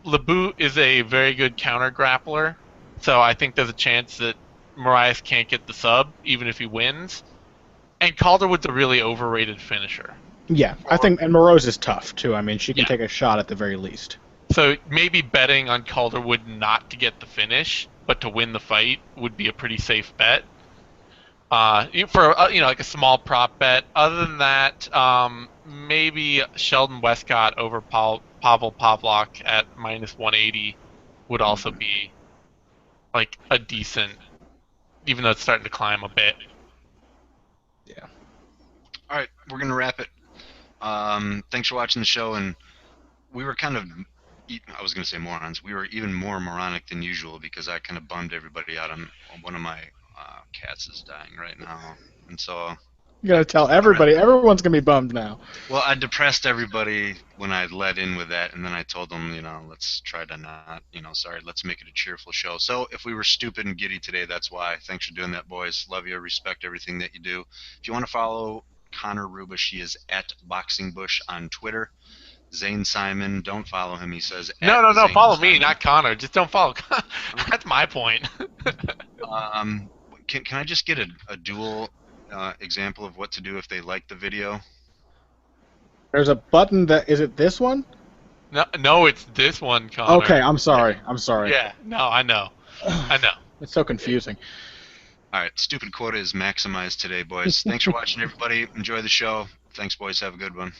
Lebout is a very good counter grappler, so I think there's a chance that Moraes can't get the sub, even if he wins. And Calderwood's a really overrated finisher. Yeah, I think, and Moraes is tough, too. I mean, she can take a shot at the very least. So maybe betting on Calderwood not to get the finish, but to win the fight would be a pretty safe bet. For like a small prop bet. Other than that, maybe Sheldon Wescott over Pavel Pavlik at minus 180 would also be like a decent, even though it's starting to climb a bit. Yeah. All right, we're gonna wrap it. Thanks for watching the show, and we were kind of, I was gonna say morons. We were even more moronic than usual because I kind of bummed everybody out on one of my cats is dying right now, and so you gotta tell everybody. Everyone's gonna be bummed now. Well, I depressed everybody when I led in with that, and then I told them, let's try to not, let's make it a cheerful show. So if we were stupid and giddy today, that's why. Thanks for doing that, boys. Love you. Respect everything that you do. If you want to follow Connor Rubish, he is at BoxingBush on Twitter. Zane Simon, don't follow him. He says no. Follow me, not Connor. Just don't follow. That's my point. Can I just get a dual example of what to do if they like the video? There's a button that is it this one? No, it's this one, Connor. Okay, I'm sorry. I'm sorry. Yeah, no, I know. It's so confusing. All right, stupid quota is maximized today, boys. Thanks for watching, everybody. Enjoy the show. Thanks, boys. Have a good one.